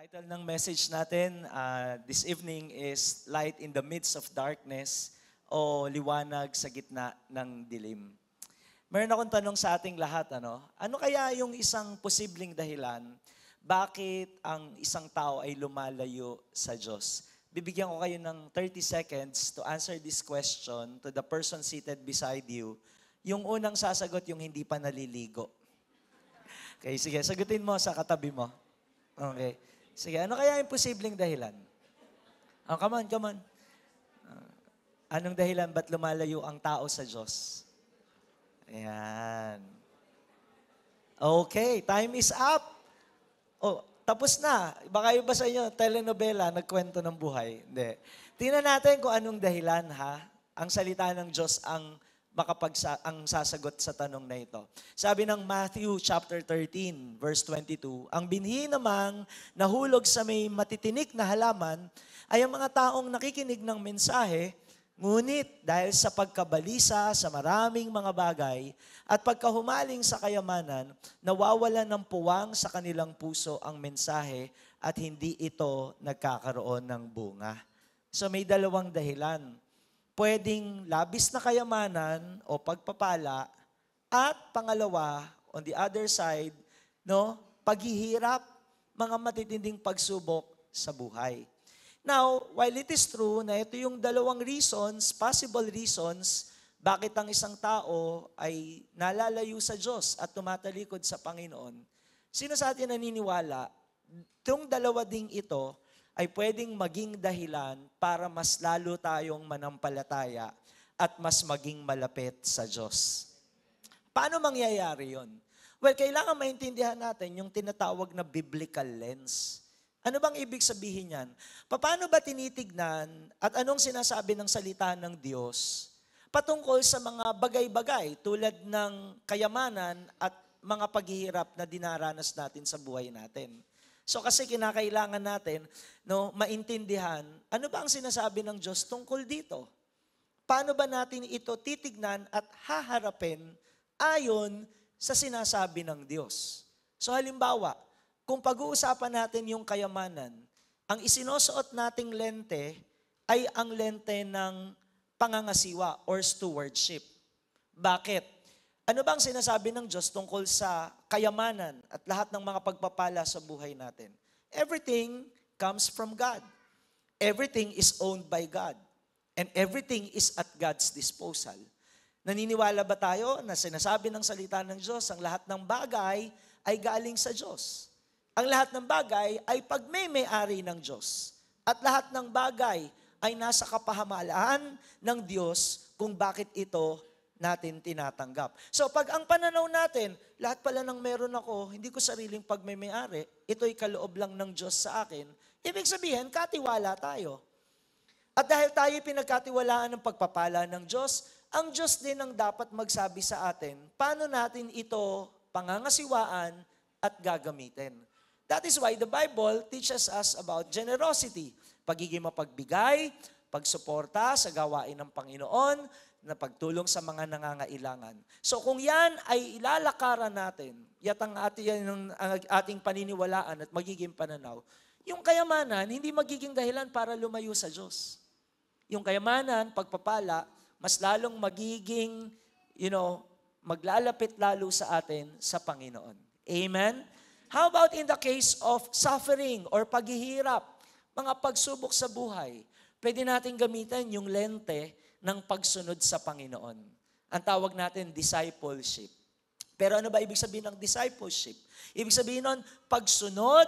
Title ng message natin this evening is Light in the Midst of Darkness o Liwanag sa Gitna ng Dilim. Meron akong tanong sa ating lahat, ano kaya yung isang posibleng dahilan bakit ang isang tao ay lumalayo sa Diyos? Bibigyan ko kayo ng 30 seconds to answer this question to the person seated beside you. Yung unang sasagot, yung hindi pa naliligo. Okay, sige, sagutin mo sa katabi mo. Okay. Sige, ano kaya yung posibleng dahilan? Oh, come on. Anong dahilan ba't lumalayo ang tao sa Diyos? Ayan. Okay, time is up. Oh, tapos na. Baka iba sa inyo, telenovela, nagkwento ng buhay. Hindi. Tingnan natin kung anong dahilan, ha? Ang salita ng Diyos ang ang sasagot sa tanong na ito. Sabi ng Matthew chapter 13, verse 22, ang binhi namang nahulog sa may matitinik na halaman ay ang mga taong nakikinig ng mensahe, ngunit dahil sa pagkabalisa sa maraming mga bagay at pagkahumaling sa kayamanan, nawawalan ng puwang sa kanilang puso ang mensahe at hindi ito nagkakaroon ng bunga. So may dalawang dahilan. Pwedeng labis na kayamanan o pagpapala at pangalawa, on the other side, paghihirap, mga matitinding pagsubok sa buhay. Now, while it is true na ito yung dalawang reasons, possible reasons, bakit ang isang tao ay nalalayo sa Diyos at tumatalikod sa Panginoon, sino sa atin naniniwala, itong dalawa ding ito ay pwedeng maging dahilan para mas lalo tayong manampalataya at mas maging malapit sa Diyos. Paano mangyayari yon? Well, kailangan maintindihan natin yung tinatawag na biblical lens. Ano bang ibig sabihin yan? Paano ba tinitignan at anong sinasabi ng salita ng Diyos patungkol sa mga bagay-bagay tulad ng kayamanan at mga paghihirap na dinaranas natin sa buhay natin? So kasi kinakailangan natin maintindihan, ano ba ang sinasabi ng Diyos tungkol dito? Paano ba natin ito titignan at haharapin ayon sa sinasabi ng Diyos? So halimbawa, kung pag-uusapan natin yung kayamanan, ang isinusuot nating lente ay ang lente ng pangangasiwa or stewardship. Bakit? Ano bang sinasabi ng Diyos tungkol sa kayamanan at lahat ng mga pagpapala sa buhay natin? Everything comes from God. Everything is owned by God. And everything is at God's disposal. Naniniwala ba tayo na sinasabi ng salita ng Diyos, ang lahat ng bagay ay galing sa Diyos? Ang lahat ng bagay ay pagmay-ari ng Diyos. At lahat ng bagay ay nasa kapahamalaan ng Diyos kung bakit ito natin tinatanggap. So pag ang pananaw natin, lahat pala ng meron ako, hindi ko sariling pagmay-ari, ito'y kaloob lang ng Diyos sa akin, ibig sabihin, katiwala tayo. At dahil tayo pinagkatiwalaan ng pagpapala ng Diyos, ang Diyos din ang dapat magsabi sa atin, paano natin ito pangangasiwaan at gagamitin. That is why the Bible teaches us about generosity, pagiging mapagbigay, pagsuporta sa gawain ng Panginoon, na pagtulong sa mga nangangailangan. So kung yan ay ilalakaran natin, yat ang ating paniniwalaan at magiging pananaw, yung kayamanan, hindi magiging dahilan para lumayo sa Diyos. Yung kayamanan, pagpapala, mas lalong magiging, maglalapit lalo sa atin sa Panginoon. Amen? How about in the case of suffering or paghihirap, mga pagsubok sa buhay? Pwede natin gamitin yung lente ng pagsunod sa Panginoon. Ang tawag natin, discipleship. Pero ano ba ibig sabihin ng discipleship? Ibig sabihin nun, pagsunod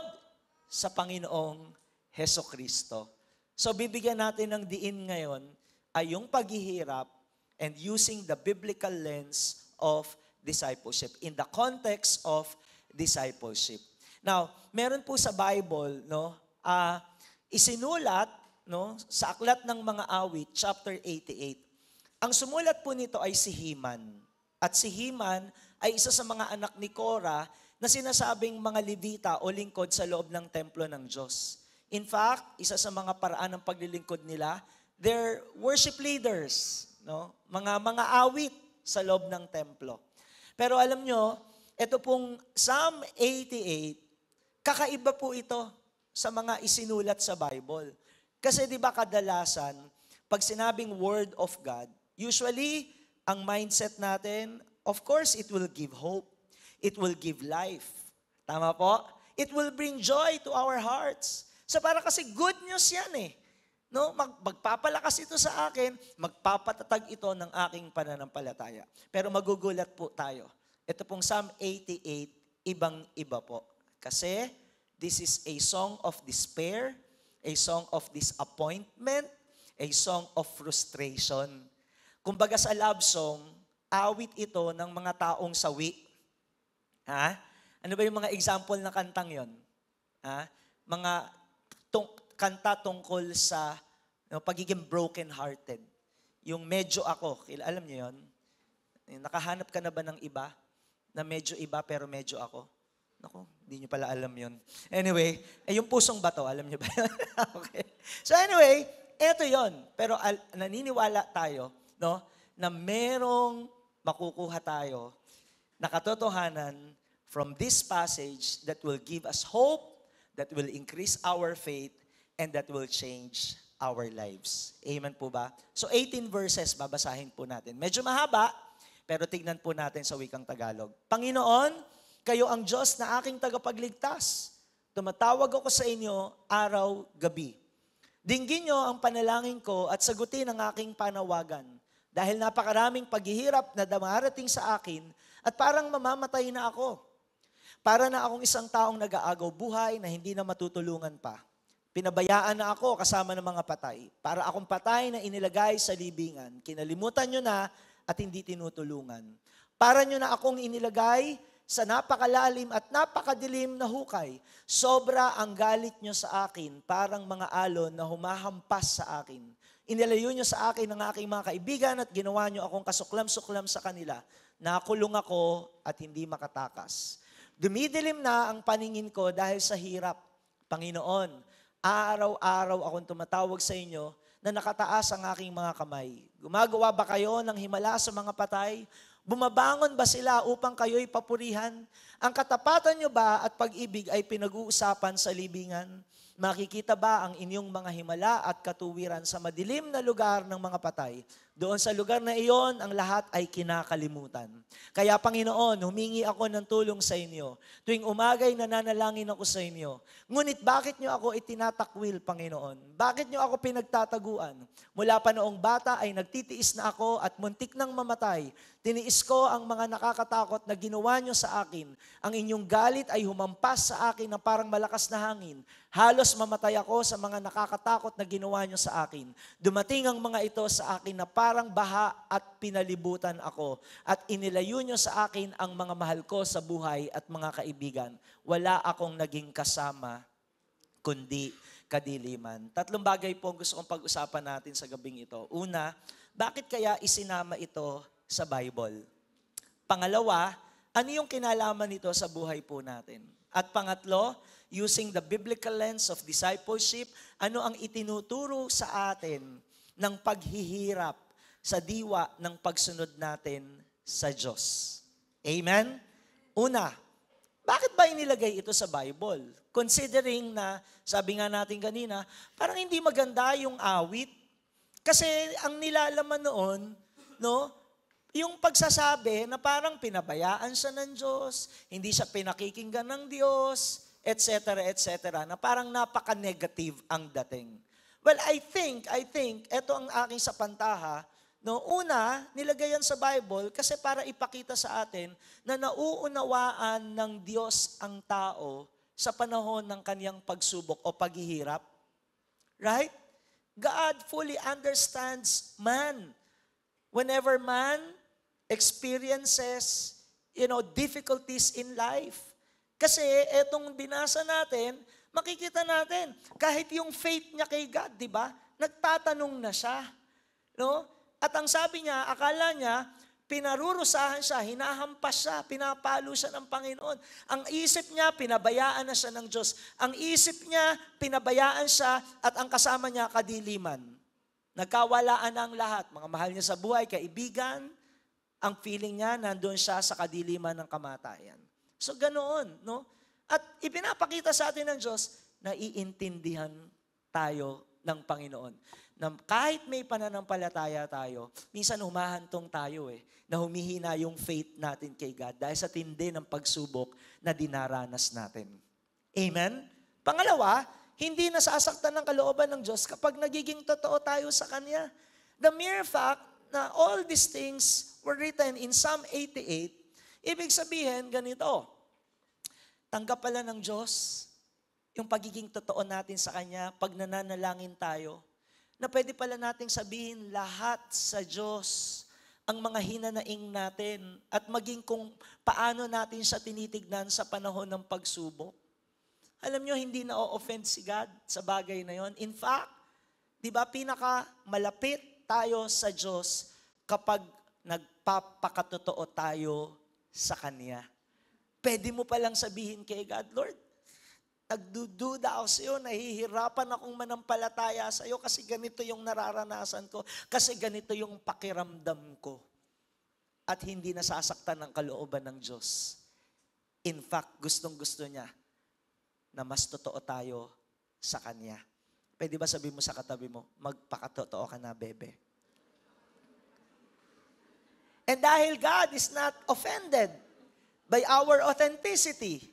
sa Panginoong Hesukristo. So bibigyan natin ng diin ngayon ay yung paghihirap and using the biblical lens of discipleship in the context of discipleship. Now, meron po sa Bible, isinulat sa Aklat ng Mga Awit, chapter 88. Ang sumulat po nito ay si Heman. At si Heman ay isa sa mga anak ni Korah na sinasabing mga Levita o lingkod sa loob ng templo ng Diyos. In fact, isa sa mga paraan ng paglilingkod nila, they're worship leaders, mga awit sa loob ng templo. Pero alam nyo, ito pong Psalm 88, kakaiba po ito sa mga isinulat sa Bible. Kasi di ba kadalasan, pag sinabing Word of God, usually, ang mindset natin, of course, it will give hope. It will give life. Tama po? It will bring joy to our hearts. So para kasi good news yan eh. No, magpapalakas ito sa akin, magpapatatag ito ng aking pananampalataya. Pero magugulat po tayo. Ito pong Psalm 88, ibang-iba po. Kasi this is a song of despair, a song of disappointment, a song of frustration. Kumbaga sa love song, awit ito ng mga taong sawi. Ha? Ano ba yung mga example na kantang yon? Ha? Mga kanta tungkol sa pagiging broken-hearted. Yung medyo ako, alam niyo yon? Nakahanap ka na ba ng iba na medyo iba pero medyo ako? Naku, hindi niyo pala alam yon. Anyway, yung pusong bato, alam niyo ba yun? Okay. So anyway, eto yon. Pero naniniwala tayo, no, na merong makukuha tayo na katotohanan from this passage that will give us hope, that will increase our faith, and that will change our lives. Amen po ba? So 18 verses babasahin po natin. Medyo mahaba, pero tignan po natin sa wikang Tagalog. Panginoon, kayo ang Diyos na aking tagapagligtas. Tumatawag ako sa inyo araw-gabi. Dinggin niyo ang panalangin ko at sagutin ang aking panawagan. Dahil napakaraming paghihirap na dumarating sa akin at parang mamamatay na ako. Para na akong isang taong nag-aagaw buhay na hindi na matutulungan pa. Pinabayaan na ako kasama ng mga patay. Para akong patay na inilagay sa libingan. Kinalimutan nyo na at hindi tinutulungan. Para nyo na akong inilagay sa napakalalim at napakadilim na hukay. Sobra ang galit nyo sa akin, parang mga alon na humahampas sa akin. Inilayo nyo sa akin ang aking mga kaibigan at ginawa nyo akong kasuklam-suklam sa kanila. Nakulong ako at hindi makatakas. Dumidilim na ang paningin ko dahil sa hirap. Panginoon, araw-araw akong tumatawag sa inyo na nakataas ang aking mga kamay. Gumagawa ba kayo ng himala sa mga patay? Bumabangon ba sila upang kayo'y papurihan? Ang katapatan nyo ba at pag-ibig ay pinag-uusapan sa libingan? Makikita ba ang inyong mga himala at katuwiran sa madilim na lugar ng mga patay? Doon sa lugar na iyon, ang lahat ay kinakalimutan. Kaya Panginoon, humingi ako ng tulong sa inyo. Tuwing umagay nananalangin ako sa inyo. Ngunit bakit nyo ako itinatakwil, Panginoon? Bakit nyo ako pinagtataguan? Mula pa noong bata ay nagtitiis na ako at muntik nang mamatay. Tiniis ko ang mga nakakatakot na ginawa nyo sa akin. Ang inyong galit ay humampas sa akin na parang malakas na hangin. Halos mamatay ako sa mga nakakatakot na ginawa nyo sa akin. Dumating ang mga ito sa akin na parang baha at pinalibutan ako. At inilayo nyo sa akin ang mga mahal ko sa buhay at mga kaibigan. Wala akong naging kasama, kundi kadiliman. Tatlong bagay po ang gusto kong pag-usapan natin sa gabing ito. Una, bakit kaya isinama ito sa Bible? Pangalawa, ano yung kinalaman nito sa buhay po natin? At pangatlo, using the biblical lens of discipleship, ano ang itinuturo sa atin ng paghihirap sa diwa ng pagsunod natin sa Diyos? Amen? Una, bakit ba inilagay ito sa Bible? Considering na, sabi nga natin kanina, parang hindi maganda yung awit. Kasi ang nilalaman noon, no, yung pagsasabi na parang pinabayaan siya ng Diyos, hindi siya pinakikinggan ng Diyos, etc., etc., na parang napaka-negative ang dating. Well, I think, ito ang aking sapantaha, no, una, nilagay yan sa Bible kasi para ipakita sa atin na nauunawaan ng Diyos ang tao sa panahon ng kaniyang pagsubok o paghihirap. Right? God fully understands man. Whenever man experiences, difficulties in life. Kasi etong binasa natin, makikita natin, kahit yung faith niya kay God, di ba? Nagtatanong na siya. No? At ang sabi niya, akala niya, pinarurusahan siya, hinahampas siya, pinapalo siya ng Panginoon. Ang isip niya, pinabayaan na siya ng Diyos. Ang isip niya, pinabayaan siya at ang kasama niya, kadiliman. Nagkawalaan na ang lahat. Mga mahal niya sa buhay, kaibigan, ang feeling niya, nandun siya sa kadiliman ng kamatayan. So ganoon, no? At ipinapakita sa atin ng Diyos, naiintindihan tayo ng Panginoon. Na kahit may pananampalataya tayo, minsan humahantong tayo na humihina yung faith natin kay God dahil sa tindi ng pagsubok na dinaranas natin. Amen? Pangalawa, hindi nasasaktan ng kalooban ng Diyos kapag nagiging totoo tayo sa Kanya. The mere fact na all these things were written in Psalm 88, ibig sabihin ganito, tanggap pala ng Diyos yung pagiging totoo natin sa Kanya pag nananalangin tayo, na pwede pala nating sabihin lahat sa Diyos ang mga hinanaing natin at maging kung paano natin siya tinitignan sa panahon ng pagsubok. Alam nyo, hindi na-offend si God sa bagay na yon. In fact, di ba, pinaka-malapit tayo sa Diyos kapag nagpapakatotoo tayo sa Kanya. Pwede mo palang sabihin kay God, Lord, nagdududa ako sa iyo, nahihirapan akong manampalataya sa iyo kasi ganito yung nararanasan ko, kasi ganito yung pakiramdam ko. At hindi nasasaktan ng kalooban ng Diyos. In fact, gustong-gusto niya na mas totoo tayo sa Kanya. Pwede ba sabihin mo sa katabi mo, magpakatotoo ka na, bebe? And dahil God is not offended by our authenticity,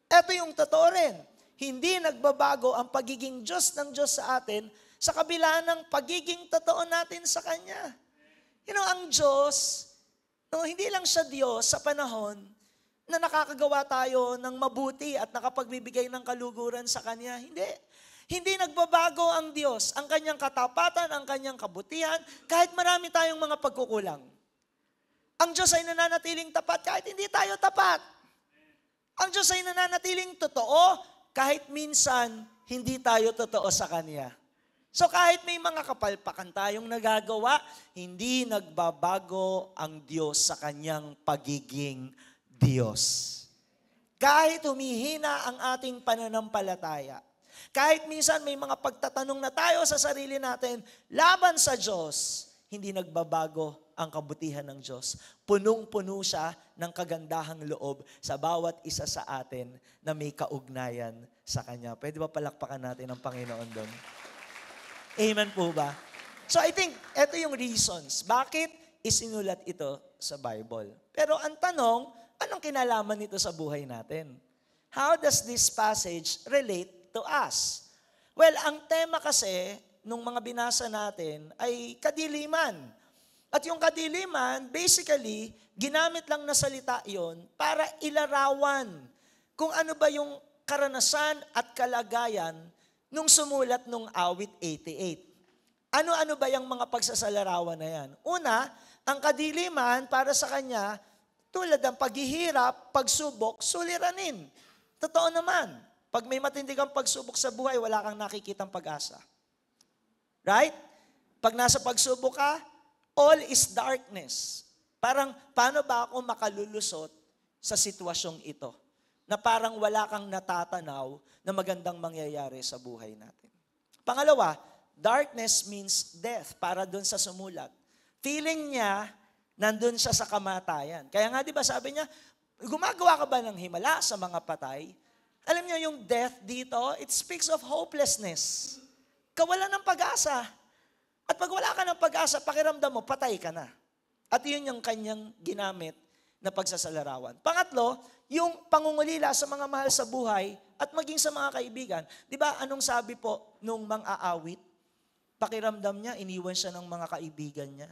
ito yung totoo rin. Hindi nagbabago ang pagiging Diyos ng Diyos sa atin sa kabila ng pagiging totoo natin sa Kanya. Ang Diyos, hindi lang siya Diyos sa panahon na nakakagawa tayo ng mabuti at nakapagbibigay ng kaluguran sa Kanya. Hindi. Hindi nagbabago ang Diyos, ang Kanyang katapatan, ang Kanyang kabutihan, kahit marami tayong mga pagkukulang. Ang Diyos ay nananatiling tapat kahit hindi tayo tapat. Ang Diyos ay nananatiling totoo kahit minsan hindi tayo totoo sa Kanya. So kahit may mga kapalpakan tayong nagagawa, hindi nagbabago ang Diyos sa Kanyang pagiging Diyos. Kahit humihina ang ating pananampalataya, kahit minsan may mga pagtatanong na tayo sa sarili natin laban sa Diyos, hindi nagbabago ang kabutihan ng Diyos. Punong-puno siya ng kagandahang loob sa bawat isa sa atin na may kaugnayan sa Kanya. Pwede ba palakpakan natin ang Panginoon doon? Amen po ba? So I think, ito yung reasons. Bakit isinulat ito sa Bible? Pero ang tanong, anong kinalaman nito sa buhay natin? How does this passage relate to us? Well, ang tema kasi nung mga binasa natin ay kadiliman. At yung kadiliman, basically, ginamit lang na salita yon para ilarawan kung ano ba yung karanasan at kalagayan nung sumulat nung awit 88. Ano-ano ba yung mga pagsasalarawan na yan? Una, ang kadiliman para sa kanya, tulad ng paghihirap, pagsubok, suliranin. Totoo naman, pag may matindi kang pagsubok sa buhay, wala kang nakikitang pag-asa. Right? Pag nasa pagsubok ka, all is darkness. Parang, paano ba ako makalulusot sa sitwasyong ito? Na parang wala kang natatanaw na magandang mangyayari sa buhay natin. Pangalawa, darkness means death, para dun sa sumulat. Feeling niya, nandun siya sa kamatayan. Kaya nga, di ba, sabi niya, gumagawa ka ba ng himala sa mga patay? Alam niyo, yung death dito, it speaks of hopelessness. Kawalan ng pag-asa. At pag wala ka ng pag-asa, pakiramdam mo, patay ka na. At yun yung kanyang ginamit na pagsasalarawan. Pangatlo, yung pangungulila sa mga mahal sa buhay at maging sa mga kaibigan. Di ba, anong sabi po nung mang-aawit? Pakiramdam niya, iniwan siya ng mga kaibigan niya.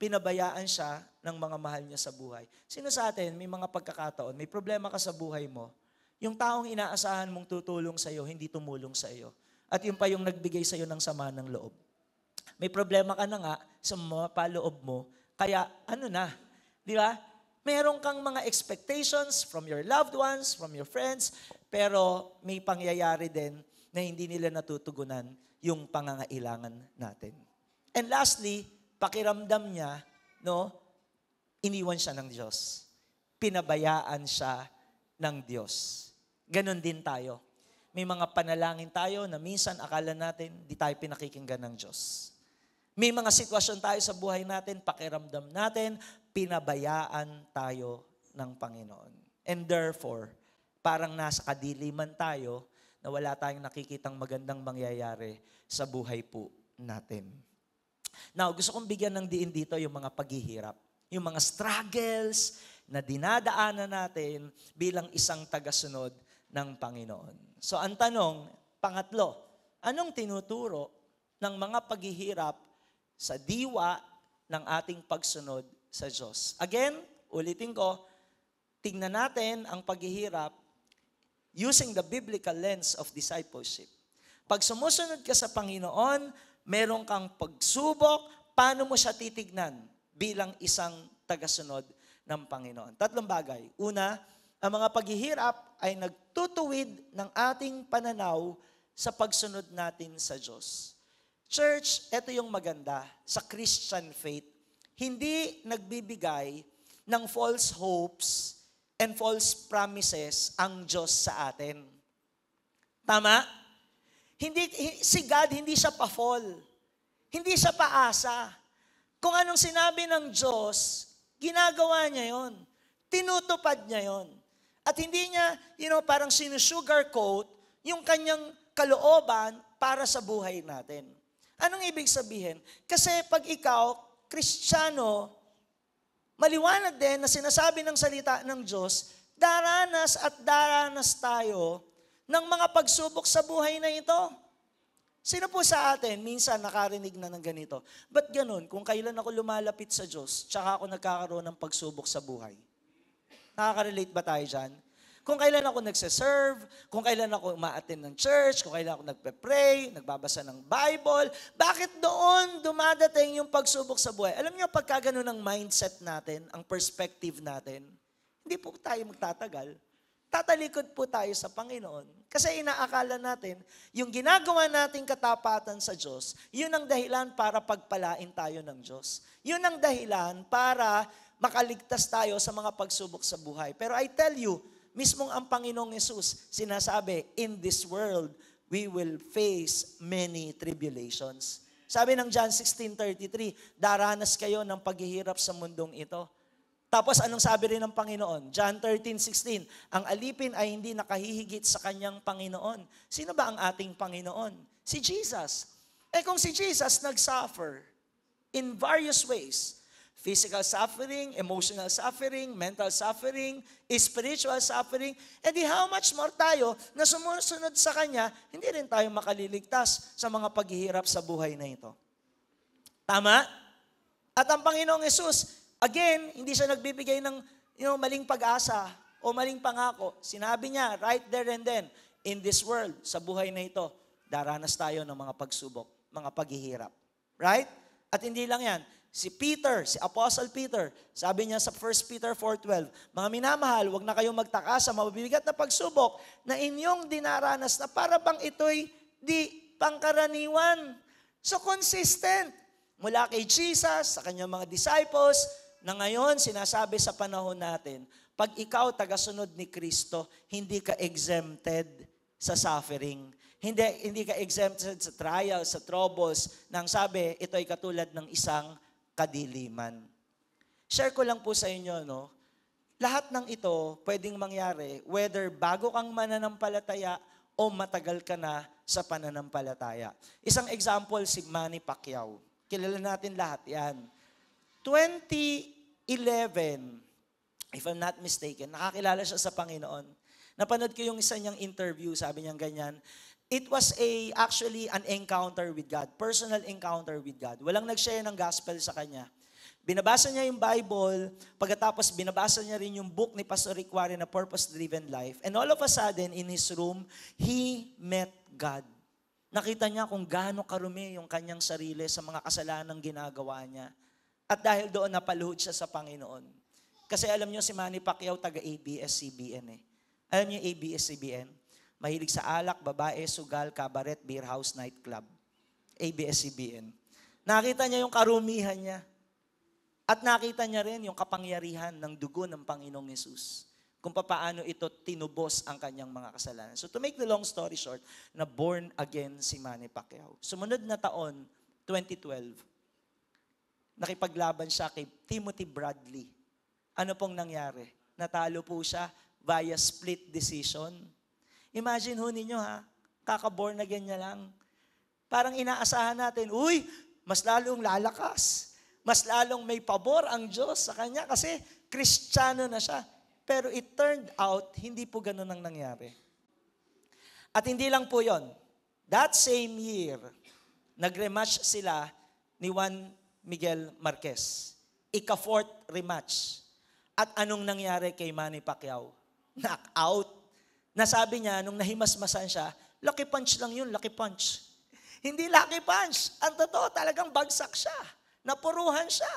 Pinabayaan siya ng mga mahal niya sa buhay. Sino sa atin, may mga pagkakataon, may problema ka sa buhay mo, yung taong inaasahan mong tutulong sa iyo, hindi tumulong sa iyo. At yung pa yung nagbigay sa iyo ng sama ng loob. May problema ka na nga sa mga paloob mo, kaya di ba? Meron kang mga expectations from your loved ones, from your friends, pero may pangyayari din na hindi nila natutugunan yung pangangailangan natin. And lastly, pakiramdam niya, iniwan siya ng Diyos. Pinabayaan siya ng Diyos. Ganon din tayo. May mga panalangin tayo na minsan akala natin di tayo pinakikinggan ng Diyos. May mga sitwasyon tayo sa buhay natin, pakiramdam natin, pinabayaan tayo ng Panginoon. And therefore, parang nasa kadiliman tayo na wala tayong nakikitang magandang mangyayari sa buhay po natin. Now, gusto kong bigyan ng diin dito yung mga paghihirap, yung mga struggles na dinadaanan natin bilang isang tagasunod ng Panginoon. So, ang tanong, pangatlo, anong tinuturo ng mga paghihirap sa diwa ng ating pagsunod sa Diyos? Again, ulitin ko, tingnan natin ang paghihirap using the biblical lens of discipleship. Pag sumusunod ka sa Panginoon, meron kang pagsubok, paano mo siya titignan bilang isang tagasunod ng Panginoon? Tatlong bagay. Una, ang mga paghihirap ay nagtutuwid ng ating pananaw sa pagsunod natin sa Diyos. Church, ito yung maganda sa Christian faith. Hindi nagbibigay ng false hopes and false promises ang Diyos sa atin. Tama? Si God, hindi siya pa-fall. Hindi siya paasa. Kung anong sinabi ng Diyos, ginagawa niya yon. Tinutupad niya yon. At hindi niya, parang sinusugarcoat yung kanyang kalooban para sa buhay natin. Anong ibig sabihin? Kasi pag ikaw, Kristiyano, maliwanag din na sinasabi ng salita ng Diyos, daranas at daranas tayo ng mga pagsubok sa buhay na ito. Sino po sa atin, minsan nakarinig na ng ganito? Ba't ganun? Kung kailan ako lumalapit sa Diyos, tsaka ako nagkakaroon ng pagsubok sa buhay. Nakaka-relate ba tayo dyan? Kung kailan ako nagsiserve, kung kailan ako ma-attend ng church, kung kailan ako nagpe-pray, nagbabasa ng Bible, bakit doon dumadating yung pagsubok sa buhay? Alam niyo, pagka ganun ang mindset natin, ang perspective natin, hindi po tayo magtatagal. Tatalikod po tayo sa Panginoon. Kasi inaakala natin, yung ginagawa nating katapatan sa Diyos, yun ang dahilan para pagpalain tayo ng Diyos. Yun ang dahilan para makaligtas tayo sa mga pagsubok sa buhay. Pero I tell you, mismong ang Panginoong Yesus, sinasabi, in this world, we will face many tribulations. Sabi ng John 16:33, daranas kayo ng paghihirap sa mundong ito. Tapos anong sabi rin ng Panginoon? John 13:16, ang alipin ay hindi nakahihigit sa kanyang Panginoon. Sino ba ang ating Panginoon? Si Jesus. Kung si Jesus nag-suffer in various ways, physical suffering, emotional suffering, mental suffering, spiritual suffering, edi how much more tayo na sumusunod sa Kanya, hindi rin tayo makaliligtas sa mga paghihirap sa buhay na ito. Tama? At ang Panginoong Yesus, again, hindi siya nagbibigay ng maling pag-asa o maling pangako. Sinabi niya, right there and then, in this world, sa buhay na ito, daranas tayo ng mga pagsubok, mga paghihirap. Right? At hindi lang yan, si Peter, si Apostle Peter, sabi niya sa 1 Peter 4:12, mga minamahal, huwag na kayong magtaka sa mabibigat na pagsubok na inyong dinaranas na para bang ito'y di pangkaraniwan. So consistent. Mula kay Jesus, sa kanyang mga disciples, na ngayon sinasabi sa panahon natin, pag ikaw tagasunod ni Kristo, hindi ka exempted sa suffering. Hindi ka exempted sa trials, sa troubles, nang sabi, ito ay katulad ng isang kadiliman. Share ko lang po sa inyo, lahat ng ito pwedeng mangyari whether bago kang mananampalataya o matagal ka na sa pananampalataya. Isang example, si Manny Pacquiao. Kilala natin lahat yan. 2011, if I'm not mistaken, nakakilala siya sa Panginoon. Napanood ko yung isa niyang interview, sabi niya ganyan, it was actually an encounter with God, personal encounter with God. Walang nag-share ng gospel sa kanya. Binabasa niya yung Bible, pagkatapos binabasa niya rin yung book ni Pastor Rick Warren na Purpose-Driven Life. And all of a sudden, in his room, he met God. Nakita niya kung gaano karumi yung kanyang sarili sa mga kasalanang ginagawa niya. At dahil doon, napaluhod siya sa Panginoon. Kasi alam niyo, si Manny Pacquiao, taga-ABS-CBN eh. Alam niyo ABS-CBN? Mahilig sa alak, babae, sugal, kabaret, beer house, nightclub. ABS-CBN. Nakita niya yung karumihan niya. At nakita niya rin yung kapangyarihan ng dugo ng Panginoong Yesus. Kung paano ito tinubos ang kanyang mga kasalanan. So to make the long story short, na born again si Manny Pacquiao. Sumunod na taon, 2012, nakipaglaban siya kay Timothy Bradley. Ano pong nangyari? Natalo po siya via split decision. Imagine ho ninyo Kaka-born again niya lang. Parang inaasahan natin, uy, mas lalong lalakas. Mas lalong may pabor ang Diyos sa kanya kasi Kristiyano na siya. Pero it turned out, hindi po ganun ang nangyari. At hindi lang po yon. That same year, nag-rematch sila ni Juan Miguel Marquez. Ika-4th rematch. At anong nangyari kay Manny Pacquiao? Knockout. Nasabi niya, nung nahimasmasan siya, lucky punch lang yun, lucky punch. Hindi lucky punch. Ang totoo, talagang bagsak siya. Napuruhan siya.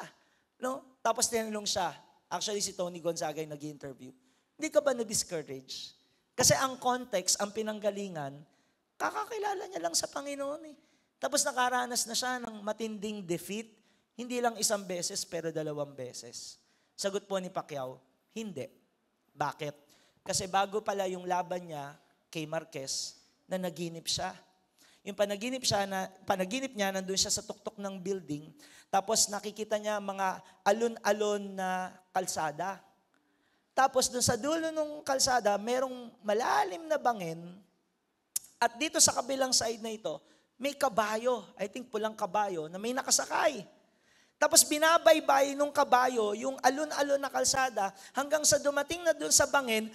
No? Tapos tinanong siya, actually si Tony Gonzaga yung nag-interview, hindi ka ba na-discourage? Kasi ang context, ang pinanggalingan, kakakilala niya lang sa Panginoon eh. Tapos nakaranas na siya ng matinding defeat, hindi lang isang beses, pero 2 beses. Sagot po ni Pacquiao, hindi. Bakit? Kasi bago pala yung laban niya kay Marquez, na naginip siya. Yung panaginip niya, nandun siya sa tuktok ng building, tapos nakikita niya mga alon-alon na kalsada. Tapos dun sa dulo ng kalsada, merong malalim na bangin, at dito sa kabilang side na ito, may kabayo, I think pulang kabayo, na may nakasakay. Tapos binabaybay nung kabayo, yung alon-alon na kalsada, hanggang sa dumating na dun sa bangin,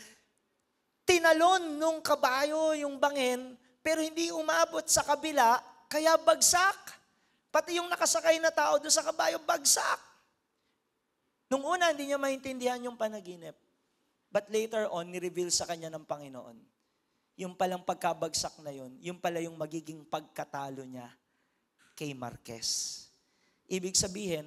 tinalon nung kabayo yung bangin, pero hindi umabot sa kabila, kaya bagsak. Pati yung nakasakay na tao doon sa kabayo, bagsak. Nung una, hindi niya maintindihan yung panaginip. But later on, ni-reveal sa kanya ng Panginoon. Yung palang pagkabagsak na yun, yung pala yung magiging pagkatalo niya kay Marquez. Ibig sabihin,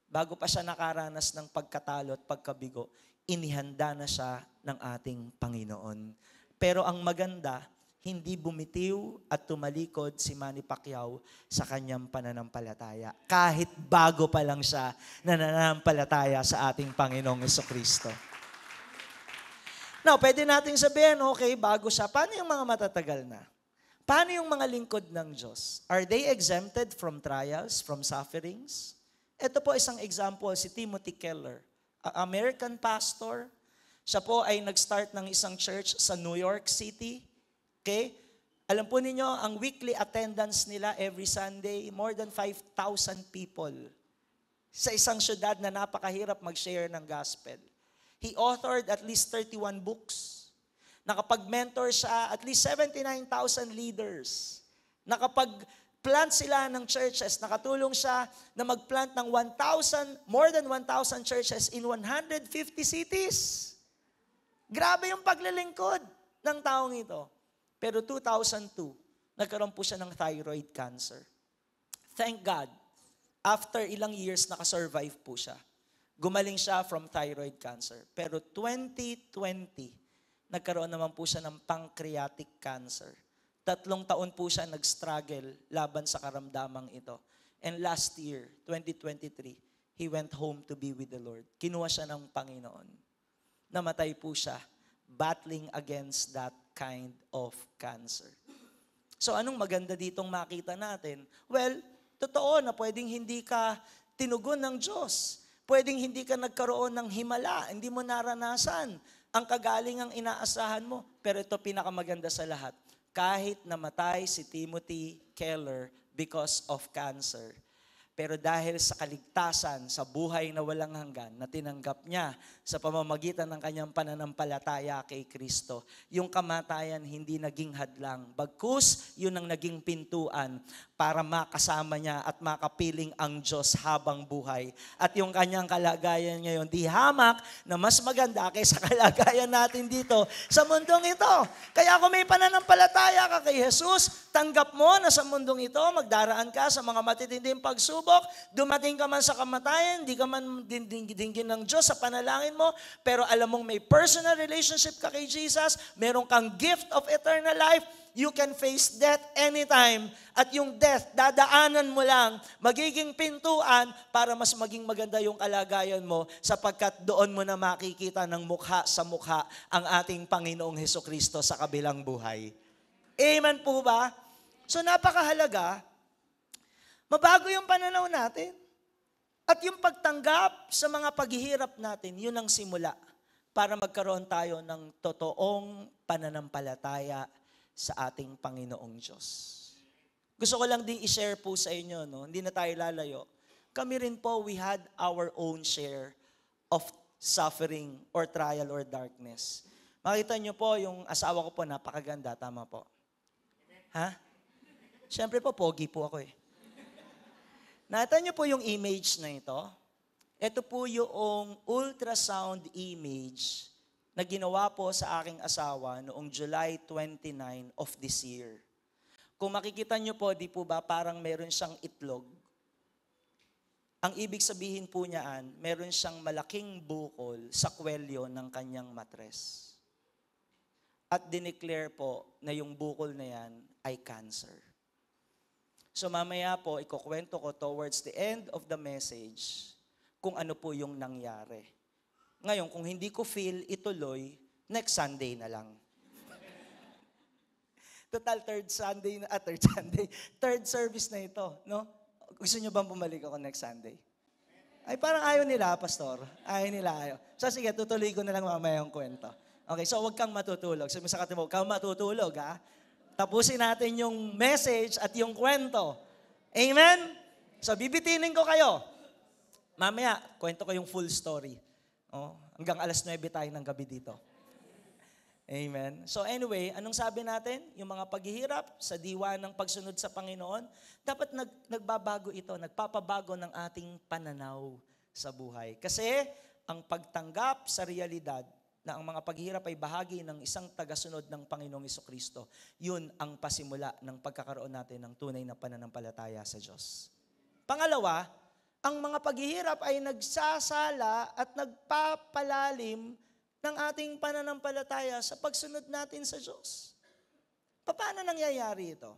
bago pa siya nakaranas ng pagkatalo at pagkabigo, inihanda na siya ng ating Panginoon. Pero ang maganda, hindi bumitiw at tumalikod si Manny Pacquiao sa kanyang pananampalataya. Kahit bago pa lang siya nananampalataya sa ating Panginoong Jesucristo. Now, pwede nating sabihin, okay, bago siya, paano yung mga matatagal na? Paano yung mga lingkod ng Diyos? Are they exempted from trials, from sufferings? Ito po isang example, si Timothy Keller, American pastor. Siya po ay nag-start ng isang church sa New York City. Okay? Alam po ninyo, ang weekly attendance nila every Sunday, more than 5,000 people sa isang syudad na napakahirap mag-share ng gospel. He authored at least 31 books. Nakapag-mentor siya at least 79,000 leaders. Nakapag-plant sila ng churches. Nakatulong siya na mag-plant ng more than 1,000 churches in 150 cities. Grabe yung paglilingkod ng taong ito. Pero 2002, nagkaroon po siya ng thyroid cancer. Thank God, after ilang years, nakasurvive po siya. Gumaling siya from thyroid cancer. Pero 2020, nagkaroon naman po siya ng pancreatic cancer. 3 taon po siya nag-struggle laban sa karamdamang ito. And last year, 2023, he went home to be with the Lord. Kinuha siya ng Panginoon. Namatay po siya, battling against that kind of cancer. So anong maganda ditong makita natin? Well, totoo na pwedeng hindi ka tinugon ng Diyos. Pwedeng hindi ka nagkaroon ng himala, hindi mo naranasan ang kagalingang inaasahan mo. Pero ito pinakamaganda sa lahat. Kahit namatay si Timothy Keller because of cancer, pero dahil sa kaligtasan, sa buhay na walang hanggan, na tinanggap niya sa pamamagitan ng kanyang pananampalataya kay Kristo, yung kamatayan hindi naging hadlang. Bagkus, yun ang naging pintuan para makasama niya at makapiling ang Diyos habang buhay. At yung kanyang kalagayan ngayon, di hamak na mas maganda kaysa kalagayan natin dito sa mundong ito. Kaya kung may pananampalataya ka kay Jesus, tanggap mo na sa mundong ito, magdaraan ka sa mga matitinding pagsubok, dumating ka man sa kamatayan, di ka man dinggin ng Diyos sa panalangin mo, pero alam mong may personal relationship ka kay Jesus, meron kang gift of eternal life, you can face death anytime. At yung death, dadaanan mo lang, magiging pintuan para mas maging maganda yung kalagayan mo sapagkat doon mo na makikita ng mukha sa mukha ang ating Panginoong Hesukristo sa kabilang buhay. Amen po ba? So napakahalaga, mabago yung pananaw natin. At yung pagtanggap sa mga paghihirap natin, yun ang simula para magkaroon tayo ng totoong pananampalataya sa ating Panginoong Diyos. Gusto ko lang din i-share po sa inyo, no? Hindi na tayo lalayo. Kami rin po, we had our own share of suffering or trial or darkness. Makita niyo po, yung asawa ko po, napakaganda. Tama po. Ha? Siyempre po, pogi po ako eh. Nakita niyo po yung image na ito? Ito po yung ultrasound image na ginawa po sa aking asawa noong July 29 of this year. Kung makikita niyo po, di po ba parang meron siyang itlog? Ang ibig sabihin po niyaan, meron siyang malaking bukol sa kwelyo ng kanyang matres. At dineclare po na yung bukol na yan ay cancer. So mamaya po, ikukwento ko towards the end of the message kung ano po yung nangyari. Ngayon, kung hindi ko feel ituloy, next Sunday na lang. Total third service na ito, no? Gusto nyo bang bumalik ako next Sunday? Ay, parang ayaw nila, Pastor. Ayaw. So sige, tutuloy ko na lang mamaya yung kwento. Okay, so huwag kang matutulog. Sabi sa katibo, huwag kang matutulog, ha? Tapusin natin yung message at yung kwento. Amen? So bibitinin ko kayo. Mamaya, kwento ko yung full story. Hanggang alas 9 tayo ng gabi dito. Amen. So anyway, anong sabi natin? Yung mga paghihirap sa diwa ng pagsunod sa Panginoon, dapat nagbabago ito, nagpapabago ng ating pananaw sa buhay. Kasi ang pagtanggap sa realidad na ang mga paghihirap ay bahagi ng isang tagasunod ng Panginoong Jesucristo, yun ang pasimula ng pagkakaroon natin ng tunay na pananampalataya sa Diyos. Pangalawa, ang mga paghihirap ay nagsasala at nagpapalalim ng ating pananampalataya sa pagsunod natin sa Diyos. Paano nangyayari ito?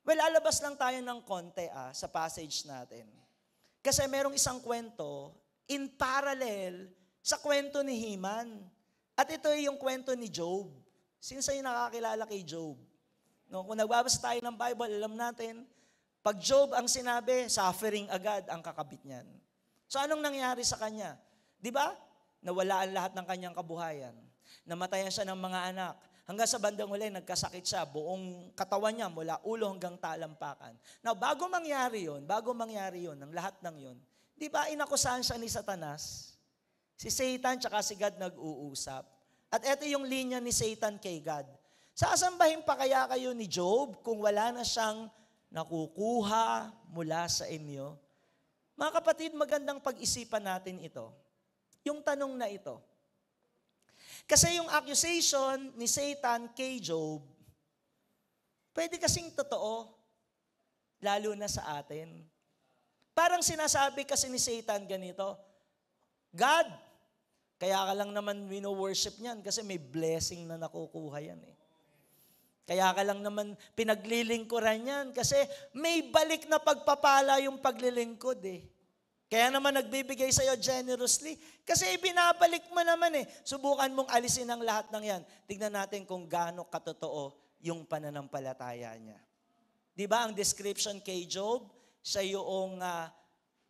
Well, alabas lang tayo ng konti sa passage natin. Kasi merong isang kwento in parallel sa kwento ni Heman. At ito ay yung kwento ni Job. Since ay nakakilala kay Job. No, kung nagbabasa tayo ng Bible, alam natin, pag Job ang sinabi, suffering agad ang kakabit niyan. So anong nangyari sa kanya? Di ba? Nawala ang lahat ng kanyang kabuhayan. Namatayan siya ng mga anak. Hanggang sa bandang huli, nagkasakit siya. Buong katawan niya mula ulo hanggang talampakan. Now, bago mangyari yun, ang lahat ng yun, di ba inakusahan siya ni Satanas? Si Satan tsaka si God nag-uusap. At ito yung linya ni Satan kay God. Sasambahin pa kaya kayo ni Job kung wala na siyang nakukuha mula sa inyo? Mga kapatid, magandang pag-isipan natin ito. Yung tanong na ito. Kasi yung accusation ni Satan kay Job, pwede kasing totoo, lalo na sa atin. Parang sinasabi kasi ni Satan ganito, God, kaya ka lang naman wino-worship niyan kasi may blessing na nakukuha yan eh. Kaya ka lang naman pinaglilingkuran yan kasi may balik na pagpapala yung paglilingkod eh. Kaya naman nagbibigay sa'yo generously kasi ibinabalik mo naman eh. Subukan mong alisin ang lahat ng yan. Tignan natin kung gaano katotoo yung pananampalataya niya. Di ba ang description kay Job, siya yung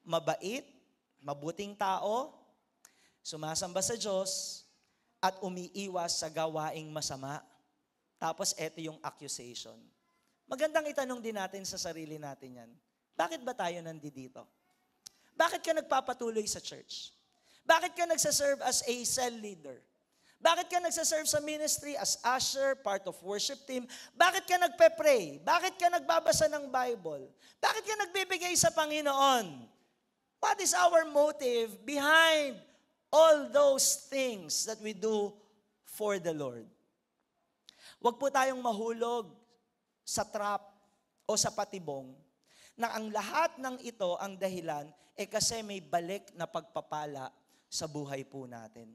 mabait, mabuting tao, sumasamba sa Diyos, at umiiwas sa gawaing masama. Tapos eto yung accusation. Magandang itanong din natin sa sarili natin yan. Bakit ba tayo nandito? Bakit ka nagpapatuloy sa church? Bakit ka nagsaserve as a cell leader? Bakit ka nagsaserve sa ministry as usher, part of worship team? Bakit ka nagpe-pray? Bakit ka nagbabasa ng Bible? Bakit ka nagbibigay sa Panginoon? What is our motive behind all those things that we do for the Lord? Huwag po tayong mahulog sa trap o sa patibong na ang lahat ng ito ang dahilan kasi may balik na pagpapala sa buhay po natin.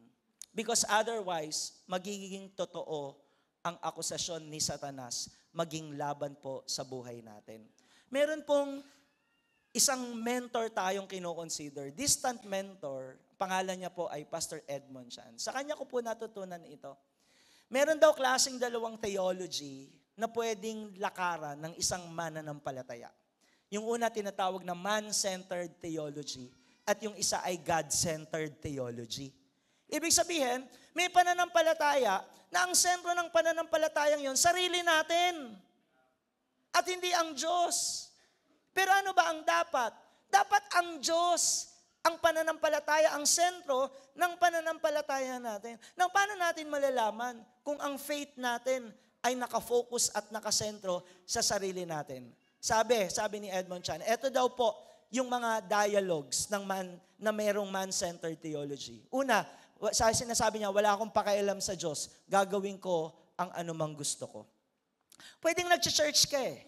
Because otherwise, magiging totoo ang akusasyon ni Satanas, maging laban po sa buhay natin. Meron pong isang mentor tayong kinoconsider, distant mentor, pangalan niya po ay Pastor Edmond Chan. Sa kanya ko po natutunan ito. Meron daw klaseng dalawang theology na pwedeng lakaran ng isang mananampalataya. Yung una tinatawag na man-centered theology at yung isa ay God-centered theology. Ibig sabihin, may pananampalataya na ang sentro ng pananampalatayang yon, sarili natin. At hindi ang Diyos. Pero ano ba ang dapat? Dapat ang Diyos, ang pananampalataya, ang sentro ng pananampalataya natin. Nang paano natin malalaman kung ang faith natin ay nakafocus at nakasentro sa sarili natin? Sabi ni Edmond Chan, eto daw po yung mga dialogues na mayroong man-centered theology. Una, sinasabi niya, wala akong pakialam sa Diyos, gagawin ko ang anumang gusto ko. Pwedeng nag-church ka eh.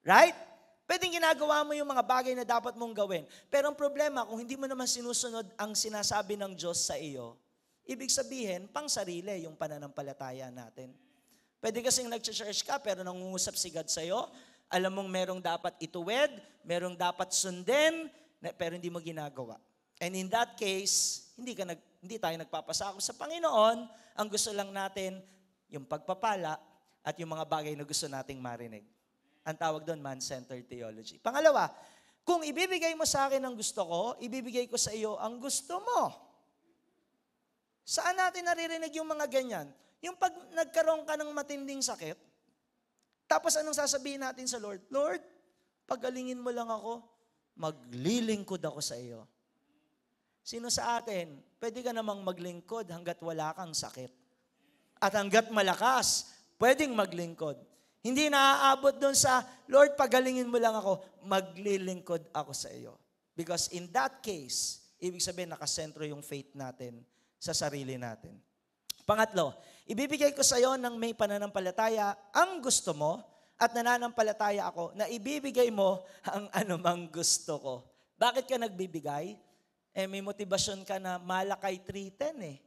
Right? Pwedeng ginagawa mo yung mga bagay na dapat mong gawin. Pero ang problema, kung hindi mo naman sinusunod ang sinasabi ng Diyos sa iyo, ibig sabihin, pang sarili yung pananampalataya natin. Pwede kasing nag-church ka, pero nangungusap si God sa iyo, alam mong merong dapat ituwid, merong dapat sundin, pero hindi mo ginagawa. And in that case, hindi tayo nagpapasako sa Panginoon. Ang gusto lang natin, yung pagpapala at yung mga bagay na gusto nating marinig. Ang tawag doon, man-centered theology. Pangalawa, kung ibibigay mo sa akin ang gusto ko, ibibigay ko sa iyo ang gusto mo. Saan natin naririnig yung mga ganyan? Yung pag nagkaroon ka ng matinding sakit, tapos anong sasabihin natin sa Lord? Lord, pagalingin mo lang ako, maglilingkod ako sa iyo. Sino sa atin, pwede ka namang maglingkod hanggat wala kang sakit. At hanggat malakas, pwedeng maglingkod. Hindi naaabot doon sa, Lord, pagalingin mo lang ako, maglilingkod ako sa iyo. Because in that case, ibig sabihin nakasentro yung faith natin sa sarili natin. Pangatlo, ibibigay ko sa iyo ng may pananampalataya ang gusto mo at nananampalataya ako na ibibigay mo ang anumang gusto ko. Bakit ka nagbibigay? May motibasyon ka na Malakay 3:10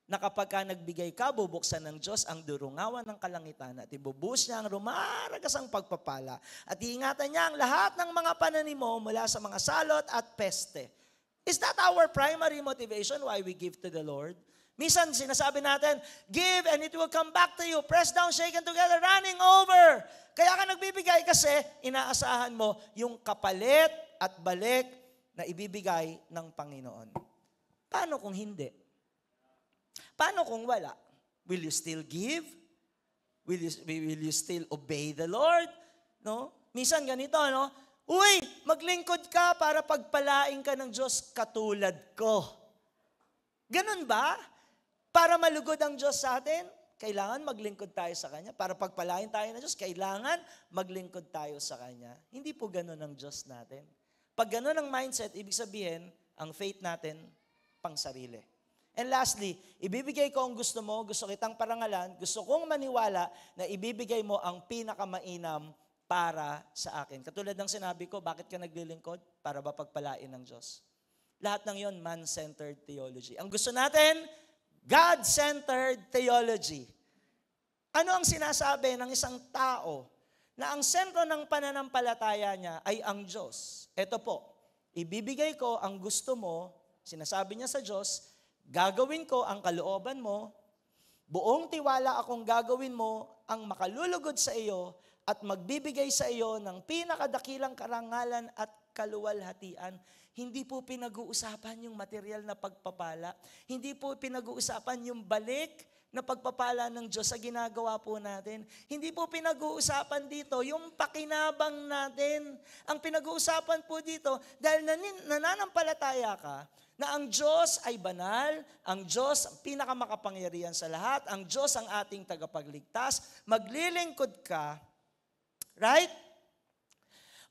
na kapag ka nagbigay ka, bubuksan ng Diyos ang durungawan ng kalangitan at ibubuhos niya ang rumaragasang pagpapala at iingatan niya ang lahat ng mga pananim mo mula sa mga salot at peste. Is that our primary motivation why we give to the Lord? Minsan sinasabi natin, give and it will come back to you. Press down, shaken together, running over. Kaya ka nagbibigay kasi inaasahan mo yung kapalit at balik na ibibigay ng Panginoon. Paano kung hindi? Paano kung wala? Will you still give? Will you still obey the Lord? No? Minsan ganito, no? Uy, maglingkod ka para pagpalain ka ng Diyos katulad ko. Ganun ba? Para malugod ang Diyos sa atin, kailangan maglingkod tayo sa Kanya. Para pagpalain tayo ng Diyos, kailangan maglingkod tayo sa Kanya. Hindi po ganun ang Diyos natin. Pag ganun ang mindset, ibig sabihin, ang faith natin, pang sarili. And lastly, ibibigay ko ang gusto mo, gusto kitang parangalan, gusto kong maniwala na ibibigay mo ang pinakamainam para sa akin. Katulad ng sinabi ko, bakit ka naglilingkod? Para ba pagpalain ng Diyos? Lahat ng yon man-centered theology. Ang gusto natin, God-centered theology. Ano ang sinasabi ng isang tao na ang sentro ng pananampalataya niya ay ang Diyos? Ito po, ibibigay ko ang gusto mo, sinasabi niya sa Diyos, gagawin ko ang kalooban mo, buong tiwala akong gagawin mo ang makalulugod sa iyo at magbibigay sa iyo ng pinakadakilang karangalan at kaluwalhatian. Hindi po pinag-uusapan yung material na pagpapala. Hindi po pinag-uusapan yung balik na pagpapala ng Diyos sa ginagawa po natin. Hindi po pinag-uusapan dito yung pakinabang natin. Ang pinag-uusapan po dito, dahil nananampalataya ka, na ang Diyos ay banal, ang Diyos ang pinakamakapangyarihan sa lahat, ang Diyos ang ating tagapagligtas, maglilingkod ka, right?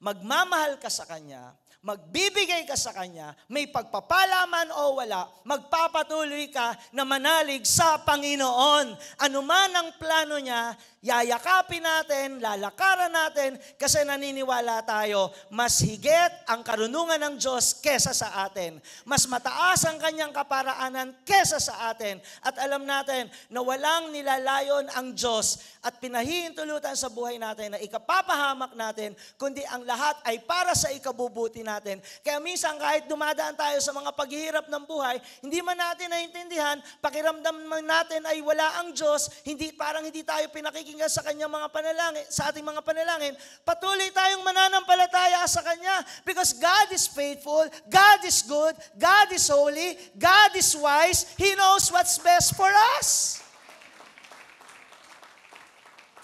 Magmamahal ka sa Kanya, magbibigay ka sa Kanya, may pagpapalaman o wala, magpapatuloy ka na manalig sa Panginoon. Ano man ang plano niya, yayakapin natin, lalakaran natin, kasi naniniwala tayo, mas higit ang karunungan ng Diyos kesa sa atin. Mas mataas ang Kanyang kaparaanan kesa sa atin. At alam natin na walang nilalayon ang Diyos at pinahihintulutan sa buhay natin na ikapapahamak natin, kundi ang lahat ay para sa ikabubuti natin. Kaya minsan kahit dumadaan tayo sa mga paghihirap ng buhay, hindi man natin naintindihan, pakiramdam man natin ay wala ang Diyos, parang hindi tayo pinakikinggan sa kanyang mga panalangin, sa ating mga panalangin, patuloy tayong mananampalataya sa Kanya. Because God is faithful, God is good, God is holy, God is wise, He knows what's best for us.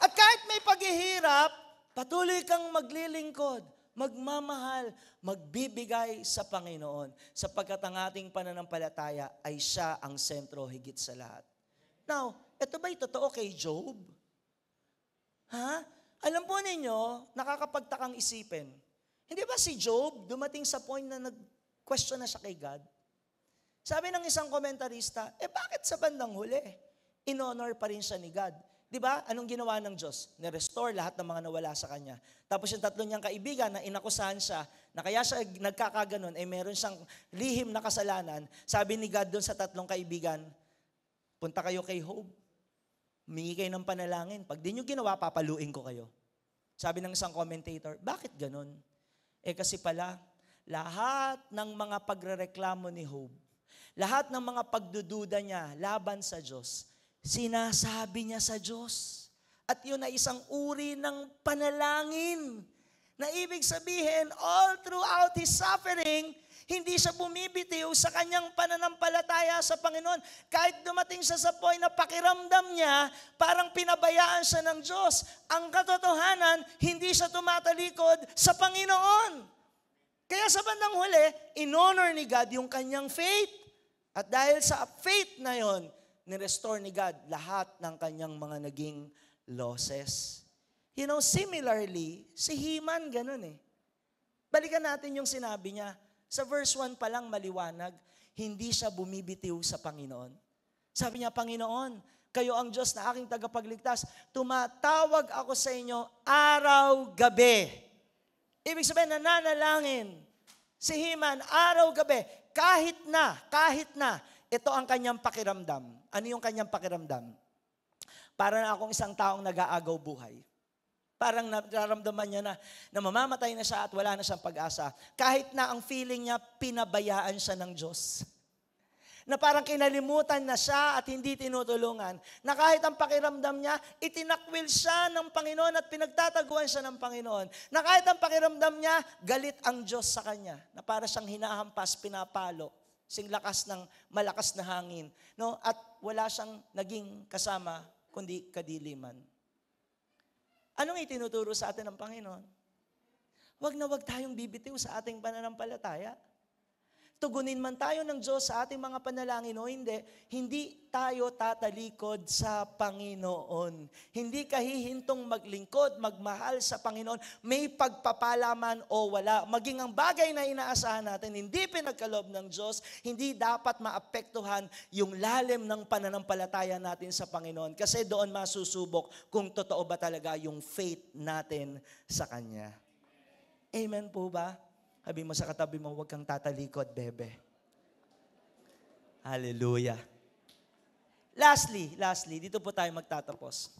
At kahit may paghihirap, patuloy kang maglilingkod, magmamahal, magbibigay sa Panginoon, sapagkat ang ating pananampalataya ay siya ang sentro higit sa lahat. Now, ito ba'y totoo kay Job? Ha? Alam po ninyo, nakakapagtakang isipin. Hindi ba si Job dumating sa point na nag-question na siya kay God? Sabi ng isang komentarista, bakit sa bandang huli? In-honor pa rin siya ni God. Di ba? Anong ginawa ng Diyos? Ni-restore lahat ng mga nawala sa Kanya. Tapos yung tatlo niyang kaibigan na inakusahan siya, na kaya siya nagkakaganon, meron siyang lihim na kasalanan. Sabi ni God doon sa tatlong kaibigan, punta kayo kay Job. Humingi kayo ng panalangin. Pag di nyo ginawa, papaluin ko kayo. Sabi ng isang commentator, bakit ganon? Kasi pala, lahat ng mga pagrereklamo ni Job, lahat ng mga pagdududa niya laban sa Diyos, sinasabi niya sa Diyos. At yun ay isang uri ng panalangin. Na ibig sabihin, all throughout his suffering, hindi siya bumibitiw sa kanyang pananampalataya sa Panginoon. Kahit dumating siya sa point na pakiramdam niya, parang pinabayaan siya ng Diyos. Ang katotohanan, hindi siya tumatalikod sa Panginoon. Kaya sa bandang huli, in-honor ni God yung kanyang faith. At dahil sa faith na yon, ni-restore ni God lahat ng kanyang mga naging losses. You know, similarly, si Heman ganun Balikan natin yung sinabi niya. Sa verse 1 pa lang maliwanag, hindi siya bumibitiw sa Panginoon. Sabi niya, Panginoon, kayo ang Diyos na aking tagapagligtas. Tumatawag ako sa inyo araw-gabi. Ibig sabihin, nananalangin. Si Heman, araw-gabi. Kahit na, ito ang kanyang pakiramdam. Ano yung kanyang pakiramdam? Para na akong isang taong nag-aagaw buhay. Parang nararamdaman niya na mamamatay na siya at wala na siyang pag-asa. Kahit na ang feeling niya, pinabayaan siya ng Diyos. Na parang kinalimutan na siya at hindi tinutulungan. Na kahit ang pakiramdam niya, itinakwil siya ng Panginoon at pinagtataguan siya ng Panginoon. Na kahit ang pakiramdam niya, galit ang Diyos sa kanya. Na para siyang hinahampas, pinapalo. Sing malakas na hangin. No? At wala siyang naging kasama, kundi kadiliman. Anong itinuturo sa atin ng Panginoon? Huwag na huwag tayong bibitiw sa ating pananampalataya. Tugunin man tayo ng Diyos sa ating mga panalangin o hindi tayo tatalikod sa Panginoon. Hindi ka hihintong maglingkod, magmahal sa Panginoon, may pagpapalaman o wala. Maging ang bagay na inaasahan natin, hindi pinagkaloob ng Diyos, hindi dapat maapektuhan yung lalim ng pananampalataya natin sa Panginoon. Kasi doon masusubok kung totoo ba talaga yung faith natin sa Kanya. Amen po ba? Sabi mo sa katabi mo, huwag kang tatalikod, bebe. Hallelujah. Lastly, dito po tayo magtatapos.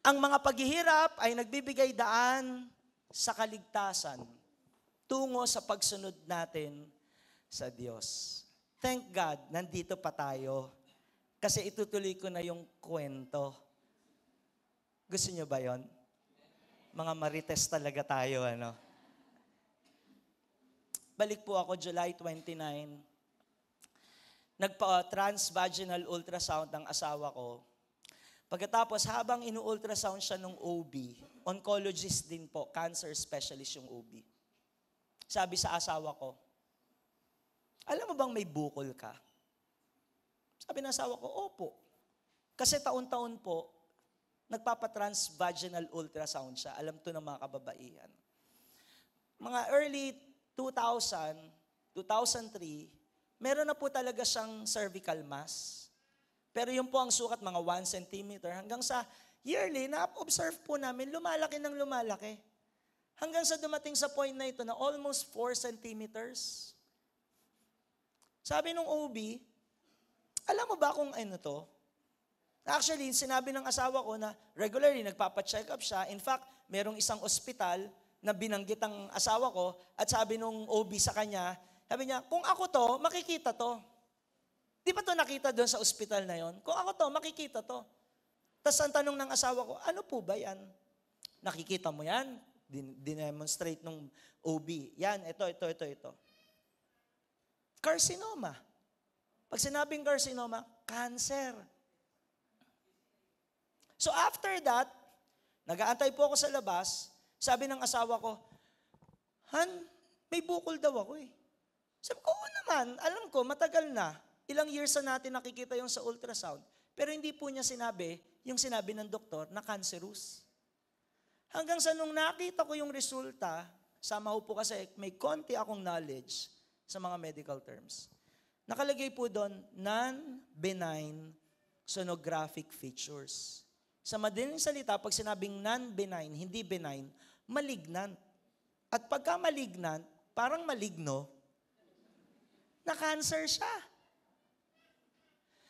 Ang mga paghihirap ay nagbibigay daan sa kaligtasan tungo sa pagsunod natin sa Diyos. Thank God, nandito pa tayo. Kasi itutuloy ko na yung kwento. Gusto nyo ba yon? Mga marites talaga tayo, Balik po ako July 29. Nagpa-transvaginal ultrasound ng asawa ko. Pagkatapos, habang inu-ultrasound siya ng OB, oncologist din po, cancer specialist yung OB. Sabi sa asawa ko, alam mo bang may bukol ka? Sabi ng asawa ko, opo. Kasi taon-taon po, nagpapa-transvaginal ultrasound siya. Alam to ng mga kababaihan. Mga early 2000, 2003, meron na po talaga siyang cervical mass. Pero yun po ang sukat, mga 1 centimeter. Hanggang sa yearly, na-observe po namin, lumalaki ng lumalaki. Hanggang sa dumating sa point na ito na almost 4 centimeters. Sabi nung OB, alam mo ba kung ano to? Actually, sinabi ng asawa ko na regularly nagpapa-check up siya. In fact, merong isang ospital na binanggit ang asawa ko at sabi nung OB sa kanya, sabi niya, kung ako to, makikita to. Di ba to nakita doon sa ospital na yon? Kung ako to, makikita to. Tapos ang tanong ng asawa ko, ano po ba yan? Nakikita mo yan? Dinemonstrate nung OB. Yan, ito. Carcinoma. Pag sinabing carcinoma, cancer. So after that, nag-aantay po ako sa labas, sabi ng asawa ko, Han, may bukol daw ako eh. Sabi ko, oo naman, alam ko, matagal na. Ilang years na natin nakikita yung sa ultrasound. Pero hindi po niya sinabi, yung sinabi ng doktor, na cancerous. Hanggang sa nung nakita ko yung resulta, sama ko po kasi may konti akong knowledge sa mga medical terms. Nakalagay po doon, non-benign sonographic features. Sa madaling salita, pag sinabing non-benign, hindi benign, malignant. At pagka malignant, parang maligno, na cancer siya.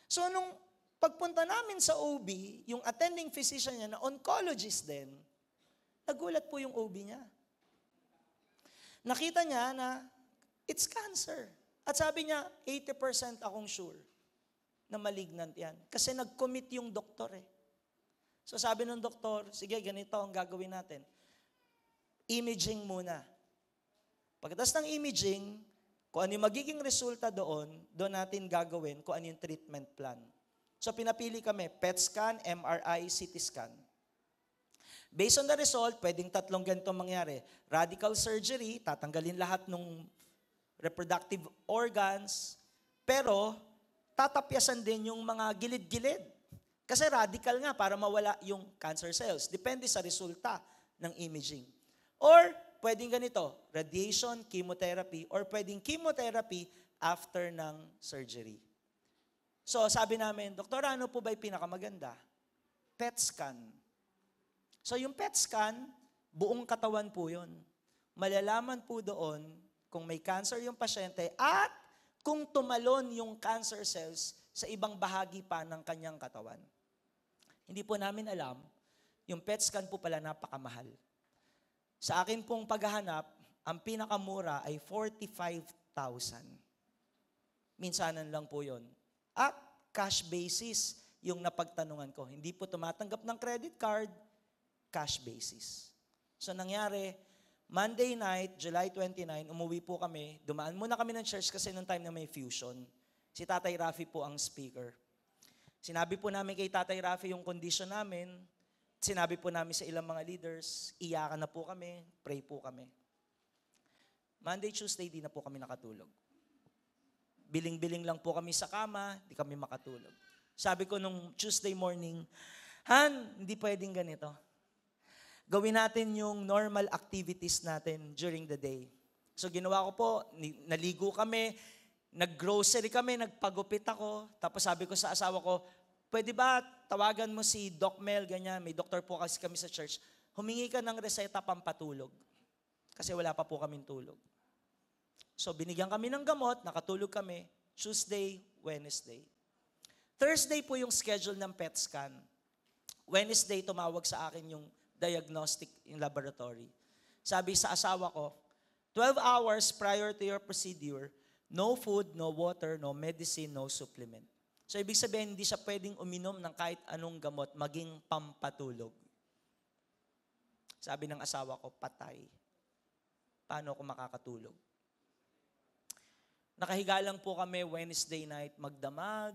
So nung pagpunta namin sa OB, yung attending physician niya na oncologist din, nagulat po yung OB niya. Nakita niya na it's cancer. At sabi niya, 80% akong sure na malignant yan. Kasi nag-commit yung doktor eh. So sabi ng doktor, sige, ganito ang gagawin natin. Imaging muna. Pagkatapos ng imaging, kung ano yung magiging resulta doon natin gagawin kung ano yung treatment plan. So pinapili kami, PET scan, MRI, CT scan. Based on the result, pwedeng tatlong ganito mangyari. Radical surgery, tatanggalin lahat ng reproductive organs, pero tatapyasan din yung mga gilid-gilid. Kasi radical nga para mawala yung cancer cells. Depende sa resulta ng imaging. Or pwedeng ganito, radiation, chemotherapy, or pwedeng chemotherapy after ng surgery. So sabi namin, Doktor, ano po ba yung pinakamaganda? PET scan. So yung PET scan, buong katawan po yun. Malalaman po doon kung may cancer yung pasyente at kung tumalon yung cancer cells sa ibang bahagi pa ng kanyang katawan. Hindi po namin alam, yung PET scan po pala napakamahal. Sa akin pong paghahanap, ang pinakamura ay 45,000. Minsanan lang po yon. At cash basis yung napagtanungan ko. Hindi po tumatanggap ng credit card, cash basis. So nangyari, Monday night, July 29, umuwi po kami. Dumaan muna kami ng church kasi noong time na may fusion. Si Tatay Rafi po ang speaker. Sinabi po namin kay Tatay Rafi yung condition namin. Sinabi po namin sa ilang mga leaders, iyakan na po kami, pray po kami. Monday, Tuesday, di na po kami nakatulog. Biling-biling lang po kami sa kama, di kami makatulog. Sabi ko nung Tuesday morning, Han, hindi pwedeng ganito. Gawin natin yung normal activities natin during the day. So ginawa ko po, naligo kami, nag-grocery kami, nagpagupit ako. Tapos sabi ko sa asawa ko, pwede ba tawagan mo si Doc Mel, ganyan, may doktor po kasi kami sa church. Humingi ka ng reseta pampatulog. Kasi wala pa po kaming tulog. So binigyan kami ng gamot, nakatulog kami, Tuesday, Wednesday. Thursday po yung schedule ng PET scan. Wednesday, tumawag sa akin yung diagnostic in laboratory. Sabi sa asawa ko, 12 hours prior to your procedure, no food, no water, no medicine, no supplement. So ibig sabihin, hindi siya pwedeng uminom ng kahit anong gamot, maging pampatulog. Sabi ng asawa ko, patay. Paano ako makakatulog? Nakahiga lang po kami Wednesday night, magdamag,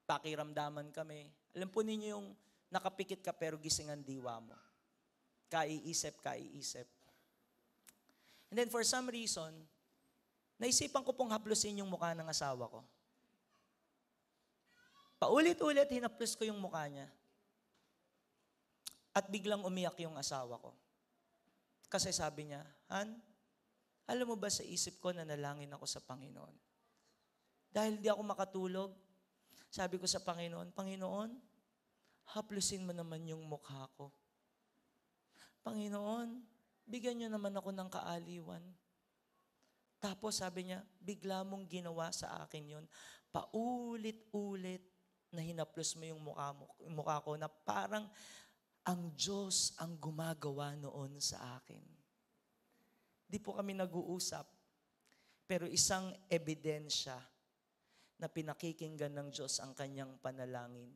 pakiramdaman kami. Alam po ninyo yung nakapikit ka pero gising ang diwa mo. Kaiisip. And then for some reason, naisipan ko pong haplusin yung mukha ng asawa ko. Paulit-ulit, hinaplos ko yung mukha niya. At biglang umiyak yung asawa ko. Kasi sabi niya, Han, alam mo ba sa isip ko na nalangin ako sa Panginoon? Dahil di ako makatulog, sabi ko sa Panginoon, Panginoon, haplusin mo naman yung mukha ko. Panginoon, bigyan niyo naman ako ng kaaliwan. Tapos sabi niya, bigla mong ginawa sa akin yun. Paulit-ulit na hinaplos mo yung mukha ko na parang ang Diyos ang gumagawa noon sa akin. Di po kami nag-uusap. Pero isang ebidensya na pinakikinggan ng Diyos ang kanyang panalangin.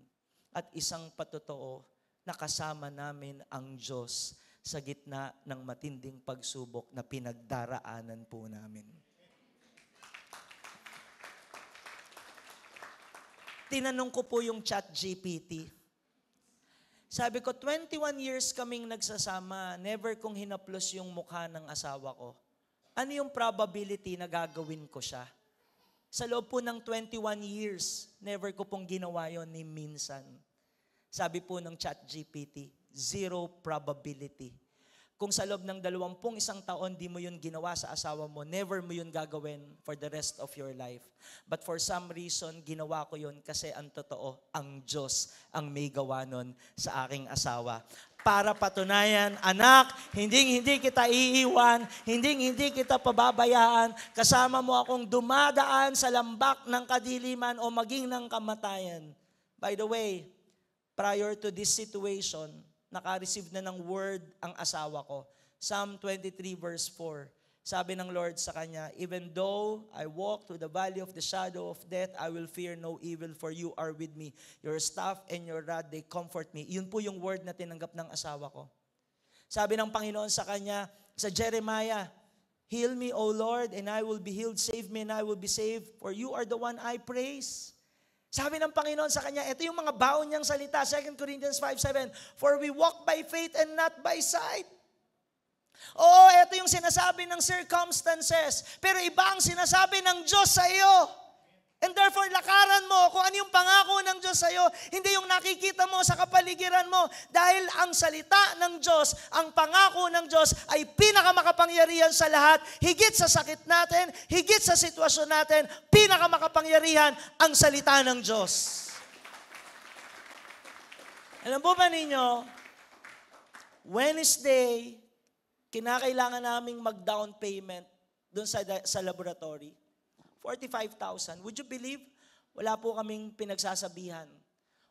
At isang patotoo na kasama namin ang Diyos sa gitna ng matinding pagsubok na pinagdaraanan po namin. Tinanong ko po yung ChatGPT. Sabi ko, 21 years kaming nagsasama, never kong hinaplos yung mukha ng asawa ko. Ano yung probability na gagawin ko siya? Sa loob po ng 21 years, never ko pong ginawa yon ni minsan. Sabi po ng ChatGPT, 0 probability. Kung sa loob ng 21 taon, di mo yun ginawa sa asawa mo, never mo yun gagawin for the rest of your life. But for some reason, ginawa ko yun kasi ang totoo, ang Diyos ang may gawa nun sa aking asawa. Para patunayan, anak, hindi kita iiwan, hindi kita pababayaan, kasama mo akong dumadaan sa lambak ng kadiliman o maging ng kamatayan. By the way, prior to this situation, naka-receive na ng word ang asawa ko. Psalm 23 verse 4. Sabi ng Lord sa kanya, even though I walk through the valley of the shadow of death, I will fear no evil, for you are with me. Your staff and your rod, they comfort me. Yun po yung word na tinanggap ng asawa ko. Sabi ng Panginoon sa kanya, sa Jeremiah, heal me, O Lord, and I will be healed. Save me, and I will be saved, for you are the one I praise. Sabi ng Panginoon sa kanya, ito yung mga baon niyang salita, 2 Corinthians 5:7, for we walk by faith and not by sight. Oo, ito yung sinasabi ng circumstances, pero iba ang sinasabi ng Diyos sa iyo. And therefore, lakaran mo kung ano yung pangako ng Diyos sa iyo, hindi yung nakikita mo sa kapaligiran mo. Dahil ang salita ng Diyos, ang pangako ng Diyos ay pinakamakapangyarihan sa lahat. Higit sa sakit natin, higit sa sitwasyon natin, pinakamakapangyarihan ang salita ng Diyos. Alam po ba ninyo, Wednesday, kinakailangan naming mag-down payment doon sa laboratory. 45,000. Would you believe? Wala po kaming pinagsasabihan.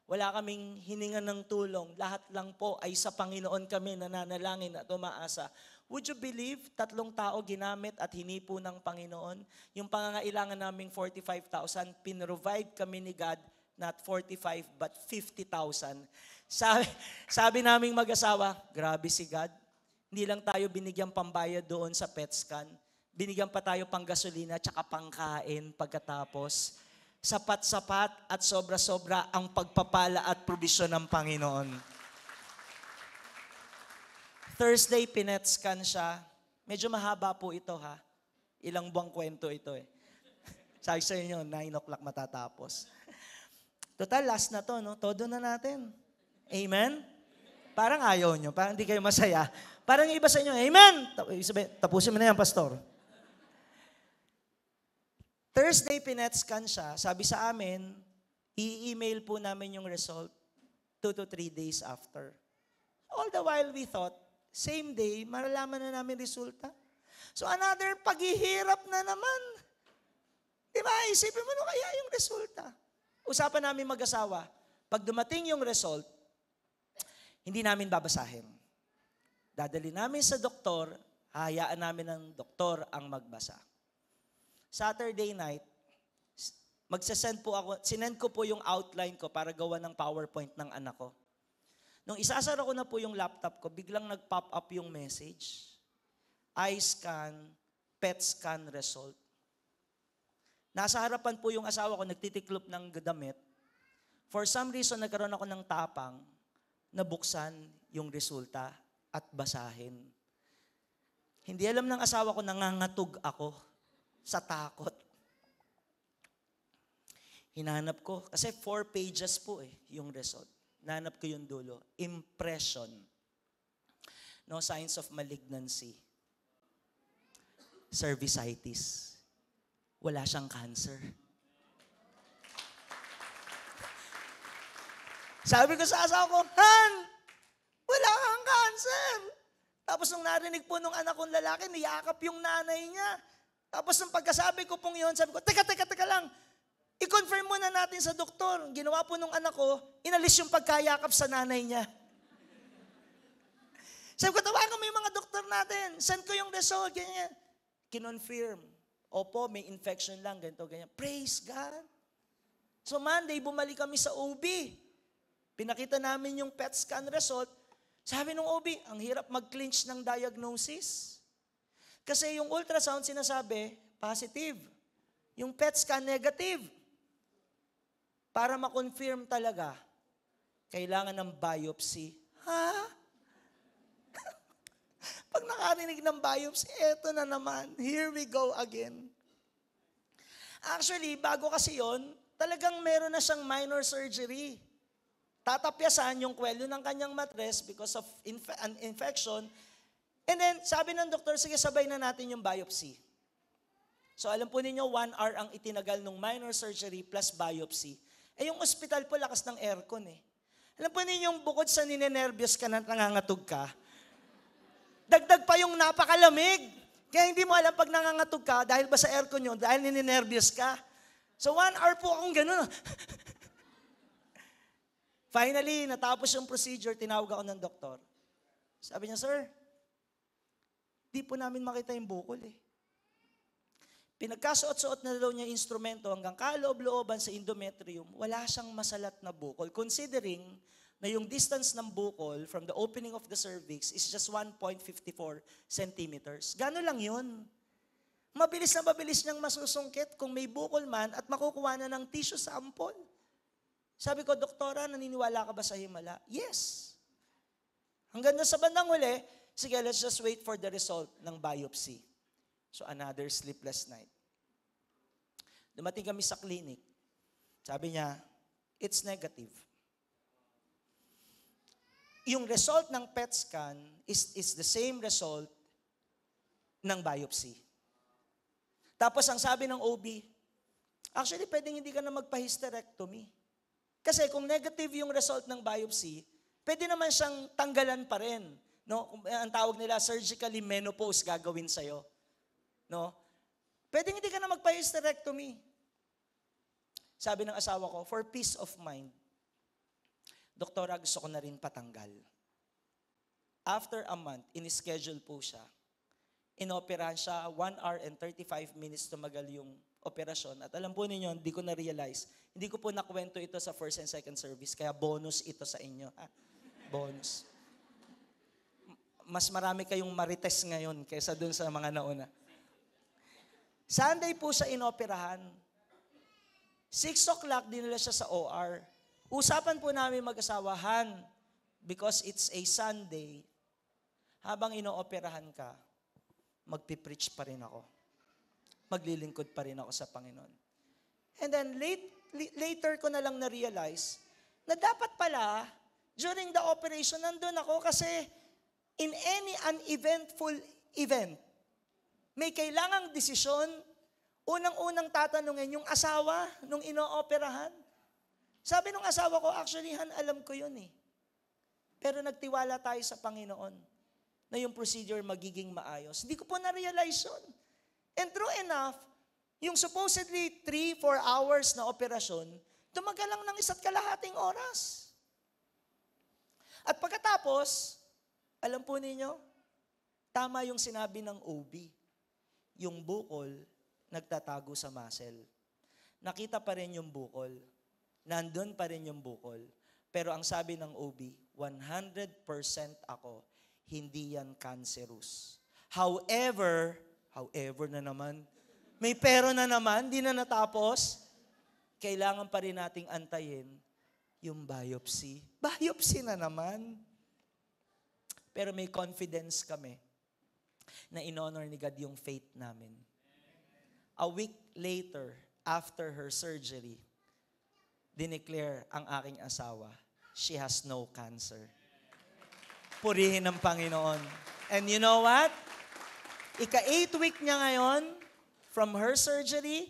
Wala kaming hiningan ng tulong. Lahat lang po ay sa Panginoon kami nananalangin at umaasa. Would you believe? 3 tao ginamit at hinipo ng Panginoon. Yung pangangailangan naming 45,000, pinrovide kami ni God, not 45 but 50,000. Sabi naming mag-asawa, grabe si God. Hindi lang tayo binigyan pambayad doon sa PET scan. Binigyan pa tayo pang gasolina at pangkain pagkatapos. Sapat-sapat at sobra-sobra ang pagpapala at probisyon ng Panginoon. Thursday, pinetscan siya. Medyo mahaba po ito ha. Ilang buwang kwento ito eh. Sabi sa inyo, 9 o'clock matatapos. Total, last na to, no? Todo na natin. Amen? Parang ayaw nyo, parang hindi kayo masaya. Parang yung iba sa inyo, amen! Tapusin mo na yan, pastor. Thursday, pinetscan siya. Sabi sa amin, i-email po namin yung result 2 to 3 days after. All the while we thought, same day, malalaman na namin resulta. So another paghihirap na naman. Diba? Isipin mo kaya yung resulta. Usapan namin mag-asawa, pag dumating yung result, hindi namin babasahin. Dadali namin sa doktor, hayaan namin ng doktor ang magbasa. Saturday night, sinend ko po yung outline ko para gawa ng PowerPoint ng anak ko. Nung isasara ko na po yung laptop ko, biglang nag-pop up yung message. Eye scan, PET scan result. Nasa harapan po yung asawa ko, nagtitiklop ng damit. For some reason, nagkaroon ako ng tapang na buksan yung resulta at basahin. Hindi alam ng asawa ko, nangangatog ako sa takot. Hinanap ko, kasi 4 pages po yung result. Hinanap ko yung dulo. Impression. No signs of malignancy. Cervicitis. Wala siyang cancer. Sabi ko sa asawa ko, Han, wala kang cancer. Tapos nung narinig po nung anak kong lalaki, niyakap yung nanay niya. Tapos nung pagkasabi ko pong yun, sabi ko, teka lang. I-confirm muna natin sa doktor. Ginawa po nung anak ko, inalis yung pagkayakap sa nanay niya. Sabi ko, tawagan mo yung mga doktor natin. Send ko yung result, ganyan. Kinonfirm. Opo, may infection lang, ganito, ganyan. Praise God. So Monday, bumalik kami sa OB. Pinakita namin yung PET scan result. Sabi ng OB, ang hirap mag-clinch ng diagnosis. Kasi yung ultrasound sinasabi, positive. Yung PET scan, negative. Para ma-confirm talaga, kailangan ng biopsy. Ha? Pag nakarinig ng biopsy, eto na naman. Here we go again. Actually, bago kasi yon, talagang meron na siyang minor surgery. Tatapyasan yung kwelyo ng kanyang matres because of an infection. And then, sabi ng doktor, sige, sabay na natin yung biopsy. So, alam po ninyo, 1 hour ang itinagal ng minor surgery plus biopsy. Eh, yung ospital po, lakas ng aircon eh. Alam po ninyo, bukod sa ninenervyos ka na nangangatog ka, dagdag pa yung napakalamig. Kaya hindi mo alam pag nangangatog ka, dahil ba sa aircon yun, dahil ninenervyos ka. So, 1 hour po akong gano'n. Finally, natapos yung procedure, tinawag ako ng doktor. Sabi niya, sir, di po namin makita yung bukol eh. Pinagkasuot-suot na daw niya instrumento hanggang kaloob-looban sa endometrium, wala siyang masalat na bukol. Considering na yung distance ng bukol from the opening of the cervix is just 1.54 centimeters. Gano'n lang yun. Mabilis na mabilis niyang masusungkit kung may bukol man at makukuha na ng tissue sample. Sabi ko, doktora, naniniwala ka ba sa himala? Yes. Hanggang na sa bandang huli, sige, let's just wait for the result ng biopsy. So another sleepless night. Dumating kami sa clinic. Sabi niya, it's negative. Yung result ng PET scan is the same result ng biopsy. Tapos ang sabi ng OB, actually pwedeng hindi ka na magpa-hysterectomy. Kasi kung negative yung result ng biopsy, pwede naman siyang tanggalan pa rin. No? Ang tawag nila, surgically menopause gagawin sa'yo. No? Pwede hindi ka na magpa-hysterectomy. Sabi ng asawa ko, for peace of mind, doktora, gusto ko na rin patanggal. After a month, in-schedule po siya. Inoperahan siya, 1 hour and 35 minutes tumagal yung operasyon. At alam po ninyo, hindi ko na-realize, hindi ko po nakwento ito sa first and second service, kaya bonus ito sa inyo. Ha? Bonus. Mas marami kayong marites ngayon kaysa dun sa mga nauna. Sunday po siya inoperahan. 6 o'clock, dinala siya sa OR. Usapan po namin mag-asawahan because it's a Sunday. Habang inooperahan ka, magpipreach pa rin ako. Maglilingkod pa rin ako sa Panginoon. And then later ko na lang na-realize na dapat pala, during the operation, nandun ako kasi in any uneventful event, may kailangang desisyon, unang-unang tatanungin yung asawa nung inooperahan. Sabi nung asawa ko, actually, Han, alam ko yun eh. Pero nagtiwala tayo sa Panginoon na yung procedure magiging maayos. Hindi ko po na-realize yun. And true enough, yung supposedly 3-4 hours na operasyon, tumagal lang ng 1.5 oras. At pagkatapos, alam po ninyo, tama yung sinabi ng OB. Yung bukol, nagtatago sa muscle. Nakita pa rin yung bukol. Nandun pa rin yung bukol. Pero ang sabi ng OB, 100% ako, hindi yan cancerous. However na naman, may pero na naman, di na natapos, kailangan pa rin nating antayin yung biopsy. Biopsy na naman. Pero may confidence kami na in-honor ni God yung faith namin. A week later, after her surgery, dineclare ang aking asawa, she has no cancer. Purihin ng Panginoon. And you know what? Ika-8 week niya ngayon, from her surgery,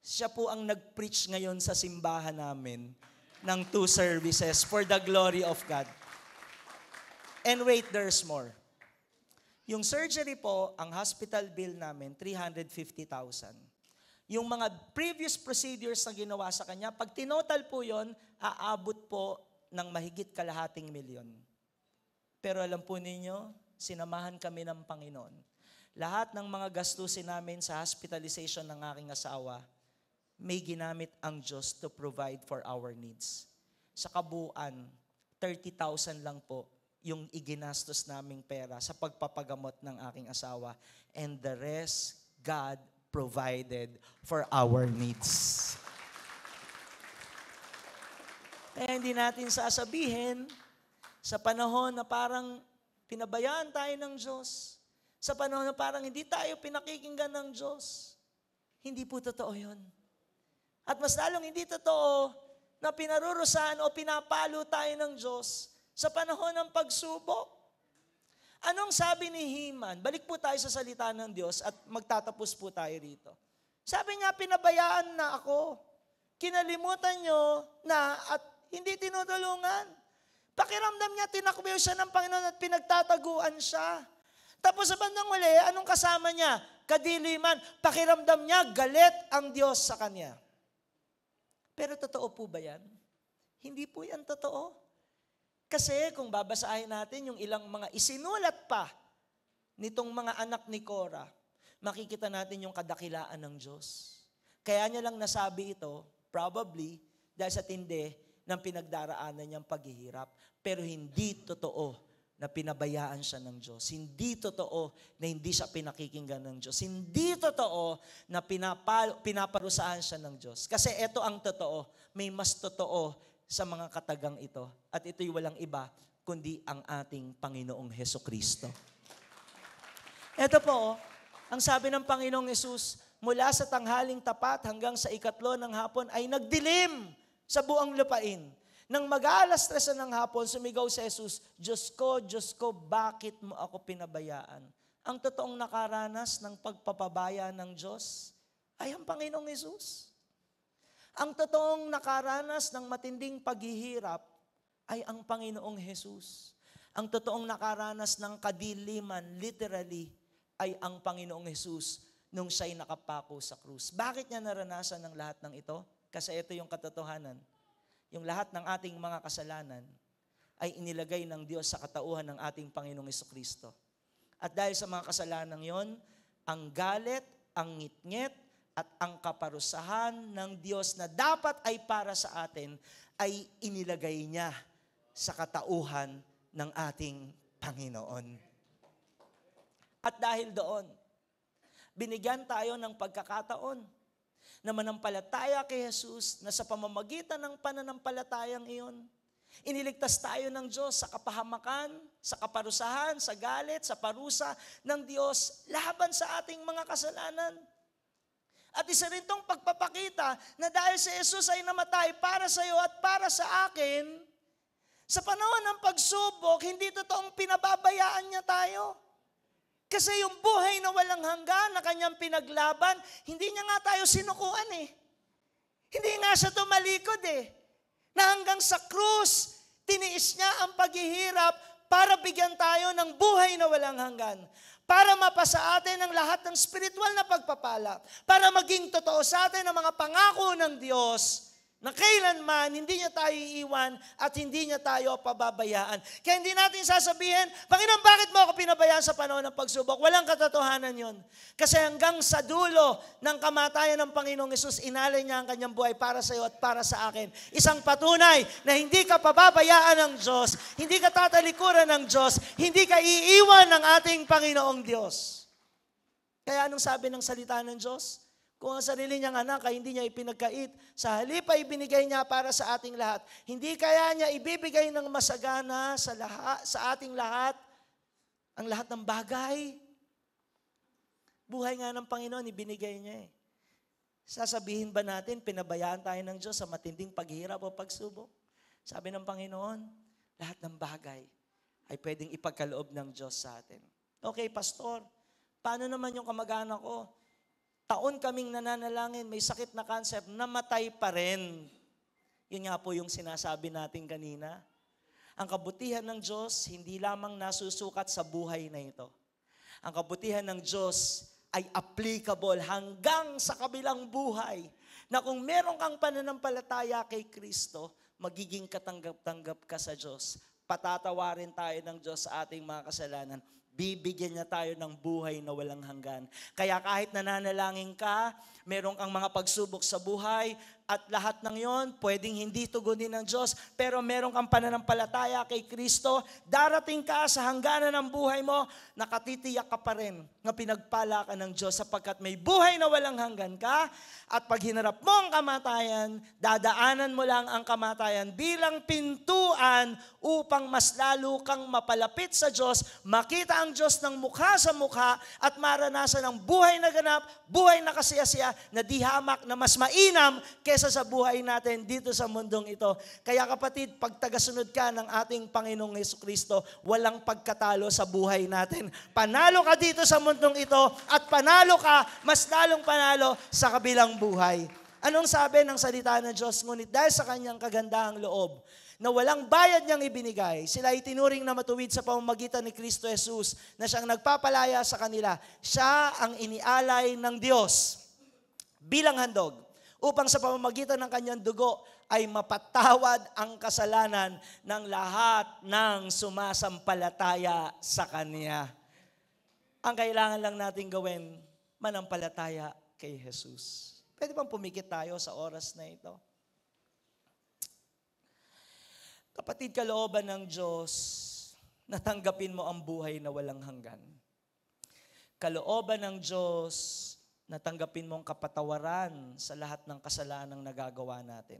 siya po ang nag-preach ngayon sa simbahan namin ng 2 services for the glory of God. And wait, there's more. Yung surgery po, ang hospital bill namin, 350,000. Yung mga previous procedures na ginawa sa kanya, pag tinotal po yon, aabot po ng mahigit 250,000. Pero alam po ninyo, sinamahan kami ng Panginoon. Lahat ng mga gastusin namin sa hospitalization ng aking asawa, may ginamit ang Diyos to provide for our needs. Sa kabuuan, 30,000 lang po yung iginastos naming pera sa pagpapagamot ng aking asawa. And the rest, God provided for our needs. Kaya hindi natin sasabihin sa panahon na parang pinabayaan tayo ng Diyos, sa panahon na parang hindi tayo pinakikinggan ng Diyos. Hindi po totoo yun. At mas lalong hindi totoo na pinarurusahan o pinapalo tayo ng Diyos sa panahon ng pagsubok. Anong sabi ni Heman? Balik po tayo sa salita ng Diyos at magtatapos po tayo rito. Sabi niya, pinabayaan na ako. Kinalimutan nyo na at hindi tinutulungan. Pakiramdam niya, tinakbo siya ng Panginoon at pinagtataguan siya. Tapos sa bandang huli, anong kasama niya? Kadiliman. Pakiramdam niya, galit ang Diyos sa kanya. Pero totoo po ba yan? Hindi po yan totoo. Kasi kung babasahin natin yung ilang mga isinulat pa nitong mga anak ni Korah, makikita natin yung kadakilaan ng Diyos. Kaya niya lang nasabi ito, probably, dahil sa tindi ng pinagdaraanan niyang paghihirap. Pero hindi totoo na pinabayaan siya ng Diyos. Hindi totoo na hindi siya pinakikinggan ng Diyos. Hindi totoo na pinaparusahan siya ng Diyos. Kasi ito ang totoo. May mas totoo sa mga katagang ito. At ito'y walang iba, kundi ang ating Panginoong Hesukristo. Ito po, ang sabi ng Panginoong Hesus, mula sa tanghaling tapat hanggang sa 3 ng hapon ay nagdilim sa buong lupain. Nang mag-aalas 3 ng hapon, sumigaw si Jesus, Diyos ko, bakit mo ako pinabayaan? Ang totoong nakaranas ng pagpapabaya ng Diyos ay ang Panginoong Jesus. Ang totoong nakaranas ng matinding paghihirap ay ang Panginoong Jesus. Ang totoong nakaranas ng kadiliman, literally, ay ang Panginoong Jesus nung siya'y nakapako sa krus. Bakit niya naranasan ng lahat ng ito? Kasi ito yung katotohanan. Yung lahat ng ating mga kasalanan ay inilagay ng Diyos sa katauhan ng ating Panginoong Hesukristo. At dahil sa mga kasalanan yon, ang galit, ang ngit-ngit, at ang kaparusahan ng Diyos na dapat ay para sa atin, ay inilagay niya sa katauhan ng ating Panginoon. At dahil doon, binigyan tayo ng pagkakataon na manampalataya kay Jesus na sa pamamagitan ng pananampalatayang iyon, iniligtas tayo ng Diyos sa kapahamakan, sa kaparusahan, sa galit, sa parusa ng Diyos laban sa ating mga kasalanan. At isa rin itong pagpapakita na dahil si Jesus ay namatay para sa iyo at para sa akin, sa panahon ng pagsubok, hindi totoong pinababayaan niya tayo. Kasi yung buhay na walang hanggan na kanyang pinaglaban, hindi niya nga tayo sinukuan eh. Hindi nga siya tumalikod eh. Na hanggang sa krus, tiniis niya ang paghihirap para bigyan tayo ng buhay na walang hanggan. Para mapasa atin ang lahat ng spiritual na pagpapala. Para maging totoo sa atin ang mga pangako ng Diyos na kailanman hindi niya tayo iiwan at hindi niya tayo pababayaan. Kaya hindi natin sasabihin, Panginoon, bakit mo ako pinabayaan sa panahon ng pagsubok? Walang katotohanan yon. Kasi hanggang sa dulo ng kamatayan ng Panginoong Hesus, inalay niya ang kanyang buhay para sa iyo at para sa akin. Isang patunay na hindi ka pababayaan ng Diyos, hindi ka tatalikuran ng Diyos, hindi ka iiwan ng ating Panginoong Diyos. Kaya anong sabi ng salita ng Diyos? Kung ang sarili niyang anak ay hindi niya ipinagkait, sa halip ay ibinigay niya para sa ating lahat. Hindi kaya niya ibibigay ng masagana sa ating lahat, ang lahat ng bagay. Buhay nga ng Panginoon, ibinigay niya eh. Sasabihin ba natin, pinabayaan tayo ng Diyos sa matinding paghihirap o pagsubok? Sabi ng Panginoon, lahat ng bagay ay pwedeng ipagkaloob ng Diyos sa atin. Okay, Pastor, paano naman yung kamag-anak ko? Taon kaming nananalangin, may sakit na cancer, namatay pa rin. Yun nga po yung sinasabi natin kanina. Ang kabutihan ng Diyos, hindi lamang nasusukat sa buhay na ito. Ang kabutihan ng Diyos ay applicable hanggang sa kabilang buhay. Na kung meron kang pananampalataya kay Kristo, magiging katanggap-tanggap ka sa Diyos patatawarin tayo ng Diyos sa ating mga kasalanan. Bibigyan niya tayo ng buhay na walang hanggan. Kaya kahit nananalangin ka, meron kang mga pagsubok sa buhay, at lahat ng yon pwedeng hindi tugunin ng Diyos, pero meron kang pananampalataya kay Kristo, darating ka sa hangganan ng buhay mo, nakatitiyak ka pa rin na pinagpala ka ng Diyos sapagkat may buhay na walang hanggan ka, at pag hinarap mo ang kamatayan, dadaanan mo lang ang kamatayan bilang pintuan upang mas lalo kang mapalapit sa Diyos, makita ang Diyos ng mukha sa mukha, at maranasan ang buhay na ganap, buhay na kasiyasiya, na di hamak, na mas mainam kesa sa buhay natin dito sa mundong ito. Kaya kapatid, pag tagasunod ka ng ating Panginoong Jesucristo, walang pagkatalo sa buhay natin. Panalo ka dito sa mundong ito, at panalo ka, mas lalong panalo sa kabilang buhay. Anong sabi ng salita ng Diyos? Ngunit dahil sa kanyang kagandahang loob, na walang bayad niyang ibinigay, sila ay tinuring na matuwid sa pamamagitan ni Kristo Jesus, na siyang nagpapalaya sa kanila. Siya ang inialay ng Diyos bilang handog, upang sa pamamagitan ng kanyang dugo ay mapatawad ang kasalanan ng lahat ng sumasampalataya sa Kanya. Ang kailangan lang natin gawin, manampalataya kay Jesus. Pwede bang pumikit tayo sa oras na ito? Kapatid, kalooban ng Diyos, natanggapin mo ang buhay na walang hanggan. Kalooban ng Diyos, natanggapin mo ang kapatawaran sa lahat ng kasalanang nagagawa natin.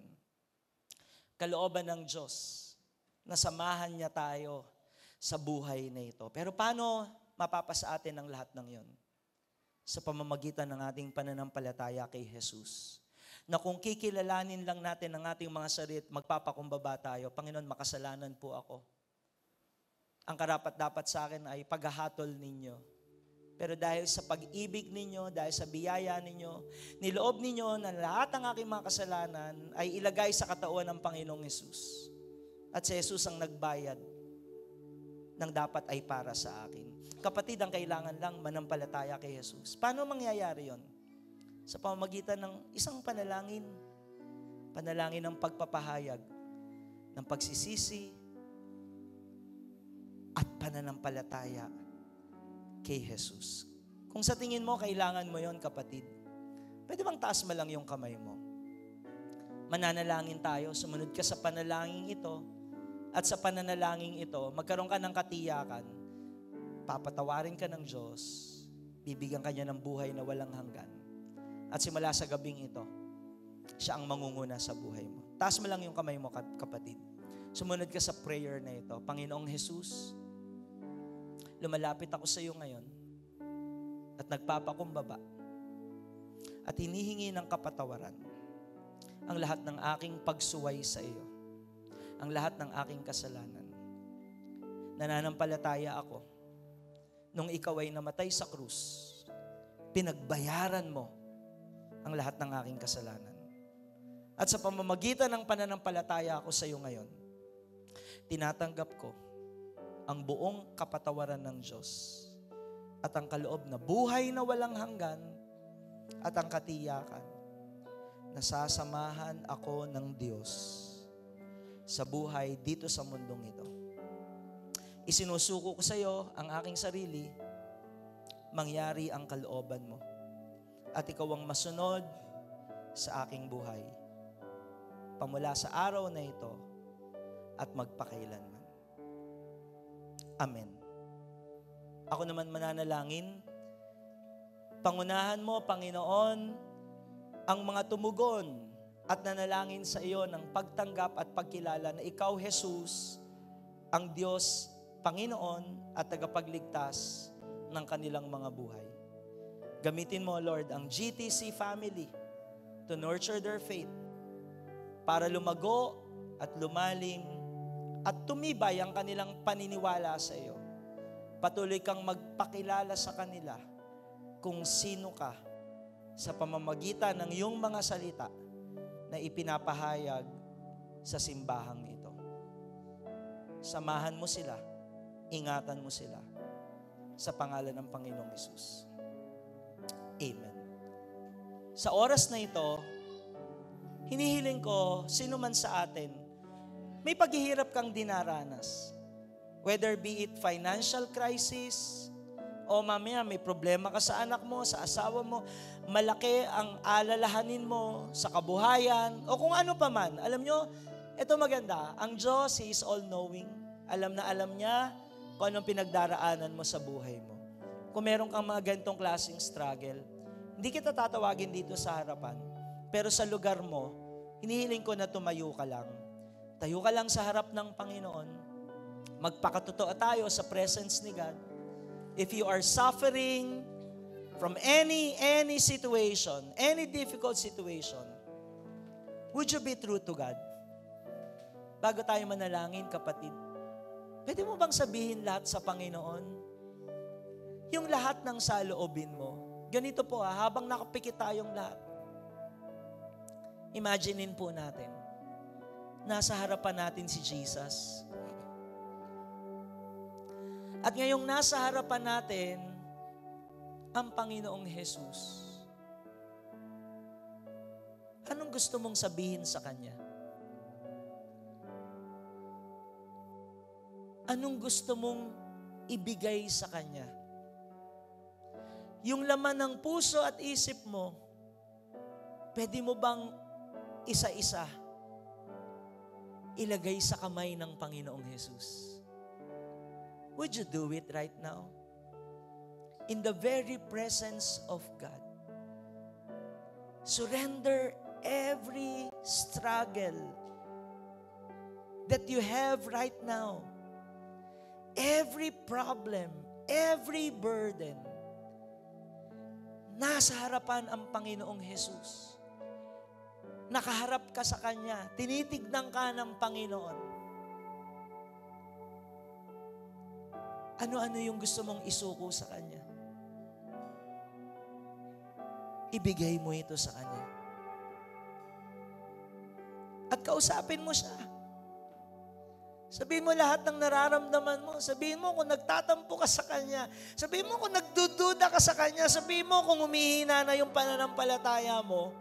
Kalooban ng Diyos, nasamahan niya tayo sa buhay na ito. Pero paano mapapasa atin ang lahat ng yon? Sa pamamagitan ng ating pananampalataya kay Jesus. Na kung kikilalanin lang natin ang ating mga sarili, magpapakumbaba tayo, Panginoon, makasalanan po ako. Ang karapat-dapat sa akin ay paghahatol ninyo. Pero dahil sa pag-ibig ninyo, dahil sa biyaya ninyo, niloob ninyo na lahat ng aking mga kasalanan ay ilagay sa katawan ng Panginoong Hesus. At si Jesus ang nagbayad ng dapat ay para sa akin. Kapatid, ang kailangan lang manampalataya kay Jesus. Paano mangyayari yon? Sa pamamagitan ng isang panalangin. Panalangin ng pagpapahayag, ng pagsisisi, at pananampalataya kay Jesus. Kung sa tingin mo, kailangan mo yon, kapatid, pwede bang taas mo lang yung kamay mo? Mananalangin tayo, sumunod ka sa panalangin ito, at sa pananalangin ito, magkaroon ka ng katiyakan, papatawarin ka ng Diyos, bibigyan ka niya ng buhay na walang hanggan. At simula sa gabing ito, siya ang mangunguna sa buhay mo. Taas mo lang yung kamay mo, kapatid. Sumunod ka sa prayer na ito. Panginoong Jesus, lumalapit ako sa iyo ngayon at nagpapakumbaba at hinihingi ng kapatawaran ang lahat ng aking pagsuway sa iyo, ang lahat ng aking kasalanan. Nananampalataya ako nung ikaw ay namatay sa krus, pinagbayaran mo ang lahat ng aking kasalanan. At sa pamamagitan ng pananampalataya ako sa iyo ngayon, tinatanggap ko ang buong kapatawaran ng Diyos at ang kaloob na buhay na walang hanggan at ang katiyakan na sasamahan ako ng Diyos sa buhay dito sa mundong ito. Isinusuko ko sa iyo ang aking sarili, mangyari ang kalooban mo at ikaw ang masunod sa aking buhay pamula sa araw na ito at magpakailanman. Amen. Ako naman mananalangin, pangunahan mo, Panginoon, ang mga tumugon at nanalangin sa iyo ng pagtanggap at pagkilala na ikaw, Jesus, ang Diyos, Panginoon at tagapagligtas ng kanilang mga buhay. Gamitin mo, Lord, ang GTC family to nurture their faith para lumago at lumalim at tumibay ang kanilang paniniwala sa iyo. Patuloy kang magpakilala sa kanila kung sino ka sa pamamagitan ng iyong mga salita na ipinapahayag sa simbahang ito. Samahan mo sila, ingatan mo sila sa pangalan ng Panginoong Hesus. Amen. Sa oras na ito, hinihiling ko, sino man sa atin, may paghihirap kang dinaranas. Whether be it financial crisis, o mamaya may problema ka sa anak mo, sa asawa mo, malaki ang alalahanin mo sa kabuhayan, o kung ano pa man. Alam nyo, ito maganda, ang Diyos, He is all-knowing. Alam na alam niya kung anong pinagdaraanan mo sa buhay mo. Kung meron kang mga ganitong klaseng struggle, hindi kita tatawagin dito sa harapan, pero sa lugar mo, hinihiling ko na tumayo ka lang. Tayo ka lang sa harap ng Panginoon. Magpakatotoo tayo sa presence ni God. If you are suffering from any situation, any difficult situation, would you be true to God? Bago tayo manalangin, kapatid, pwede mo bang sabihin lahat sa Panginoon? Yung lahat ng saloobin mo. Ganito po habang nakapikit tayong lahat. Imaginein po natin, nasa harapan natin si Jesus. At ngayong nasa harapan natin, ang Panginoong Jesus. Anong gusto mong sabihin sa Kanya? Anong gusto mong ibigay sa Kanya? Yung laman ng puso at isip mo, pwede mo bang isa-isa ilagay sa kamay ng Panginoong Jesus? Would you do it right now? In the very presence of God. Surrender every struggle that you have right now. Every problem, every burden. Nasa harapan ang Panginoong Jesus. Nakaharap ka sa Kanya. Tinitignan ka ng Panginoon. Ano-ano yung gusto mong isuko sa Kanya? Ibigay mo ito sa Kanya. At kausapin mo siya. Sabihin mo lahat ng nararamdaman mo. Sabihin mo kung nagtatampo ka sa Kanya. Sabihin mo kung nagdududa ka sa Kanya. Sabihin mo kung humihina na yung pananampalataya mo.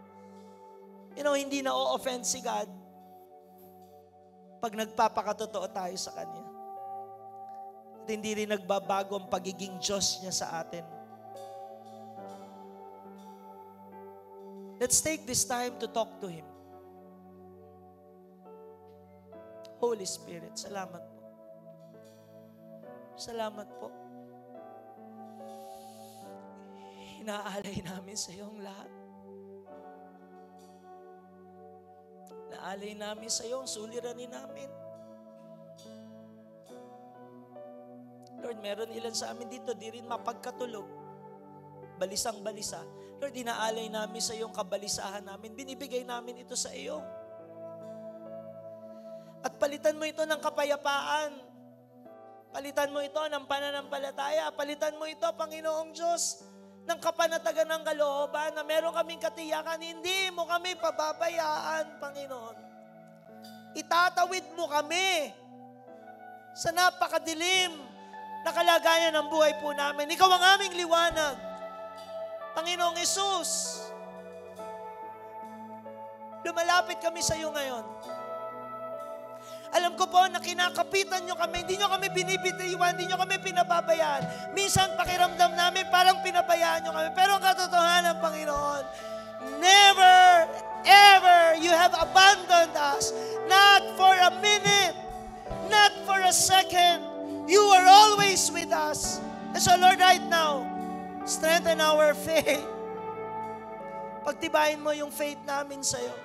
Hindi na o-offend si God pag nagpapakatotoo tayo sa Kanya. At hindi rin nagbabago ang pagiging Diyos niya sa atin. Let's take this time to talk to Him. Holy Spirit, salamat po. Salamat po. Inaalay namin sa iyo ang lahat. Naalay namin sa iyo ang suliranin namin. Lord, meron ilan sa amin dito, di rin mapagkatulog. Balisang-balisa. Lord, inaalay namin sa iyong kabalisahan namin. Binibigay namin ito sa iyo. At palitan mo ito ng kapayapaan. Palitan mo ito ng pananampalataya. Palitan mo ito, Panginoong Diyos, ng kapanatagan ng kalooban na meron kaming katiyakan. Hindi mo kami pababayaan, Panginoon. Itatawid mo kami sa napakadilim na kalagayan ng buhay po namin. Ikaw ang aming liwanag. Panginoong Hesus, lumalapit kami sa iyo ngayon. Alam ko po na kinakapitan nyo kami, hindi nyo kami binibitiwan, hindi nyo kami pinababayaan. Minsan pakiramdam namin parang pinabayaan nyo kami. Pero ang katotohanan, Panginoon, never, ever you have abandoned us. Not for a minute, not for a second. You are always with us. And so Lord, right now, strengthen our faith. Pagtibayin mo yung faith namin sa iyo.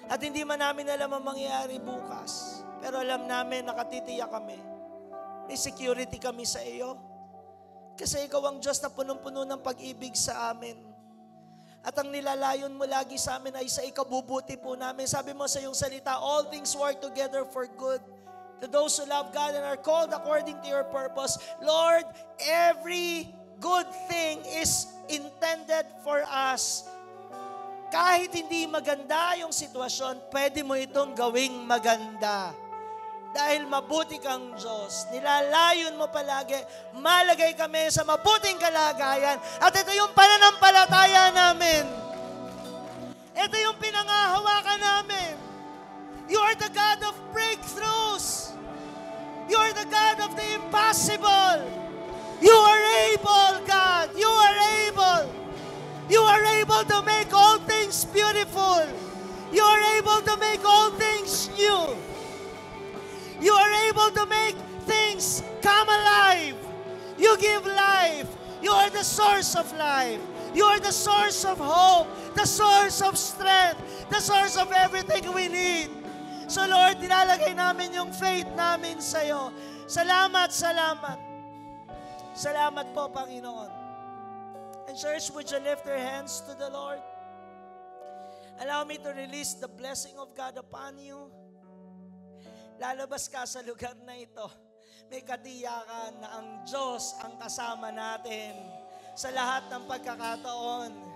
At hindi man namin alam ang mangyayari bukas. Pero alam namin, nakatitiyak kami. May security kami sa iyo. Kasi ikaw ang Diyos na punong-puno ng pag-ibig sa amin. At ang nilalayon mo lagi sa amin ay sa ikabubuti po namin. Sabi mo sa iyong salita, all things work together for good to those who love God and are called according to your purpose. Lord, every good thing is intended for us. Kahit hindi maganda yung sitwasyon, pwede mo itong gawing maganda. Dahil mabuti kang Diyos, nilalayon mo palagi, malagay kami sa mabuting kalagayan. At ito yung pananampalataya namin. Ito yung pinangahawakan namin. You are the God of breakthroughs. You are possible. You are able, God. You are able. You are able to make all things beautiful. You are able to make all things new. You are able to make things come alive. You give life. You are the source of life. You are the source of hope, the source of strength, the source of everything we need. So Lord, nilalagay namin yung faith namin sa iyo. Salamat, salamat. Salamat po, Panginoon. And church, would you lift your hands to the Lord? Allow me to release the blessing of God upon you. Lalabas ka sa lugar na ito. May katiyakan na ang Diyos ang kasama natin sa lahat ng pagkakataon.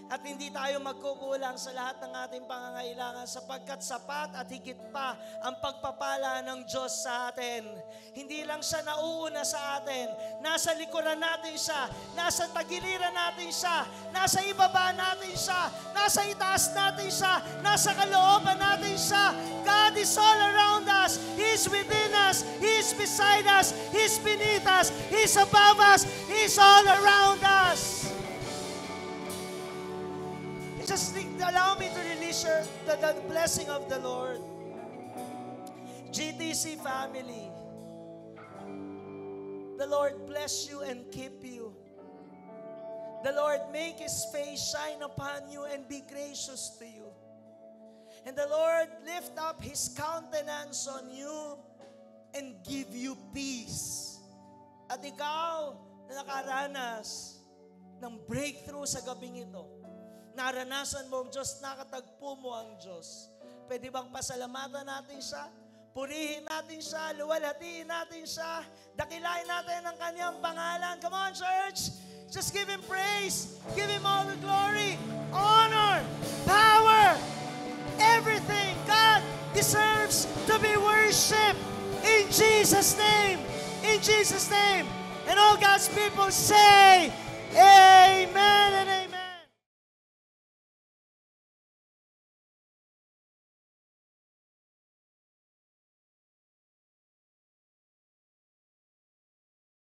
At hindi tayo magkukulang sa lahat ng ating pangangailangan sapagkat sapat at higit pa ang pagpapala ng Diyos sa atin. Hindi lang siya nauuna sa atin. Nasa likuran natin siya. Nasa tagiliran natin siya. Nasa ibaba natin siya. Nasa itaas natin siya. Nasa kalooban natin siya. God is all around us. He is within us. He is beside us. He is beneath us. He is above us. He is all around us. Just allow me to release the blessing of the Lord. GTC family, the Lord bless you and keep you. The Lord make His face shine upon you and be gracious to you. And the Lord lift up His countenance on you and give you peace. At ikaw na nakaranas ng breakthrough sa gabing ito, naranasan mo ang Diyos, nakatagpo mo ang Diyos. Pwede bang pasalamatan natin siya? Purihin natin siya, luwalhatiin natin siya, dakilain natin ang kanyang pangalan. Come on, church! Just give Him praise. Give Him all the glory, honor, power, everything. God deserves to be worshipped in Jesus' name. In Jesus' name. And all God's people say, Amen and amen.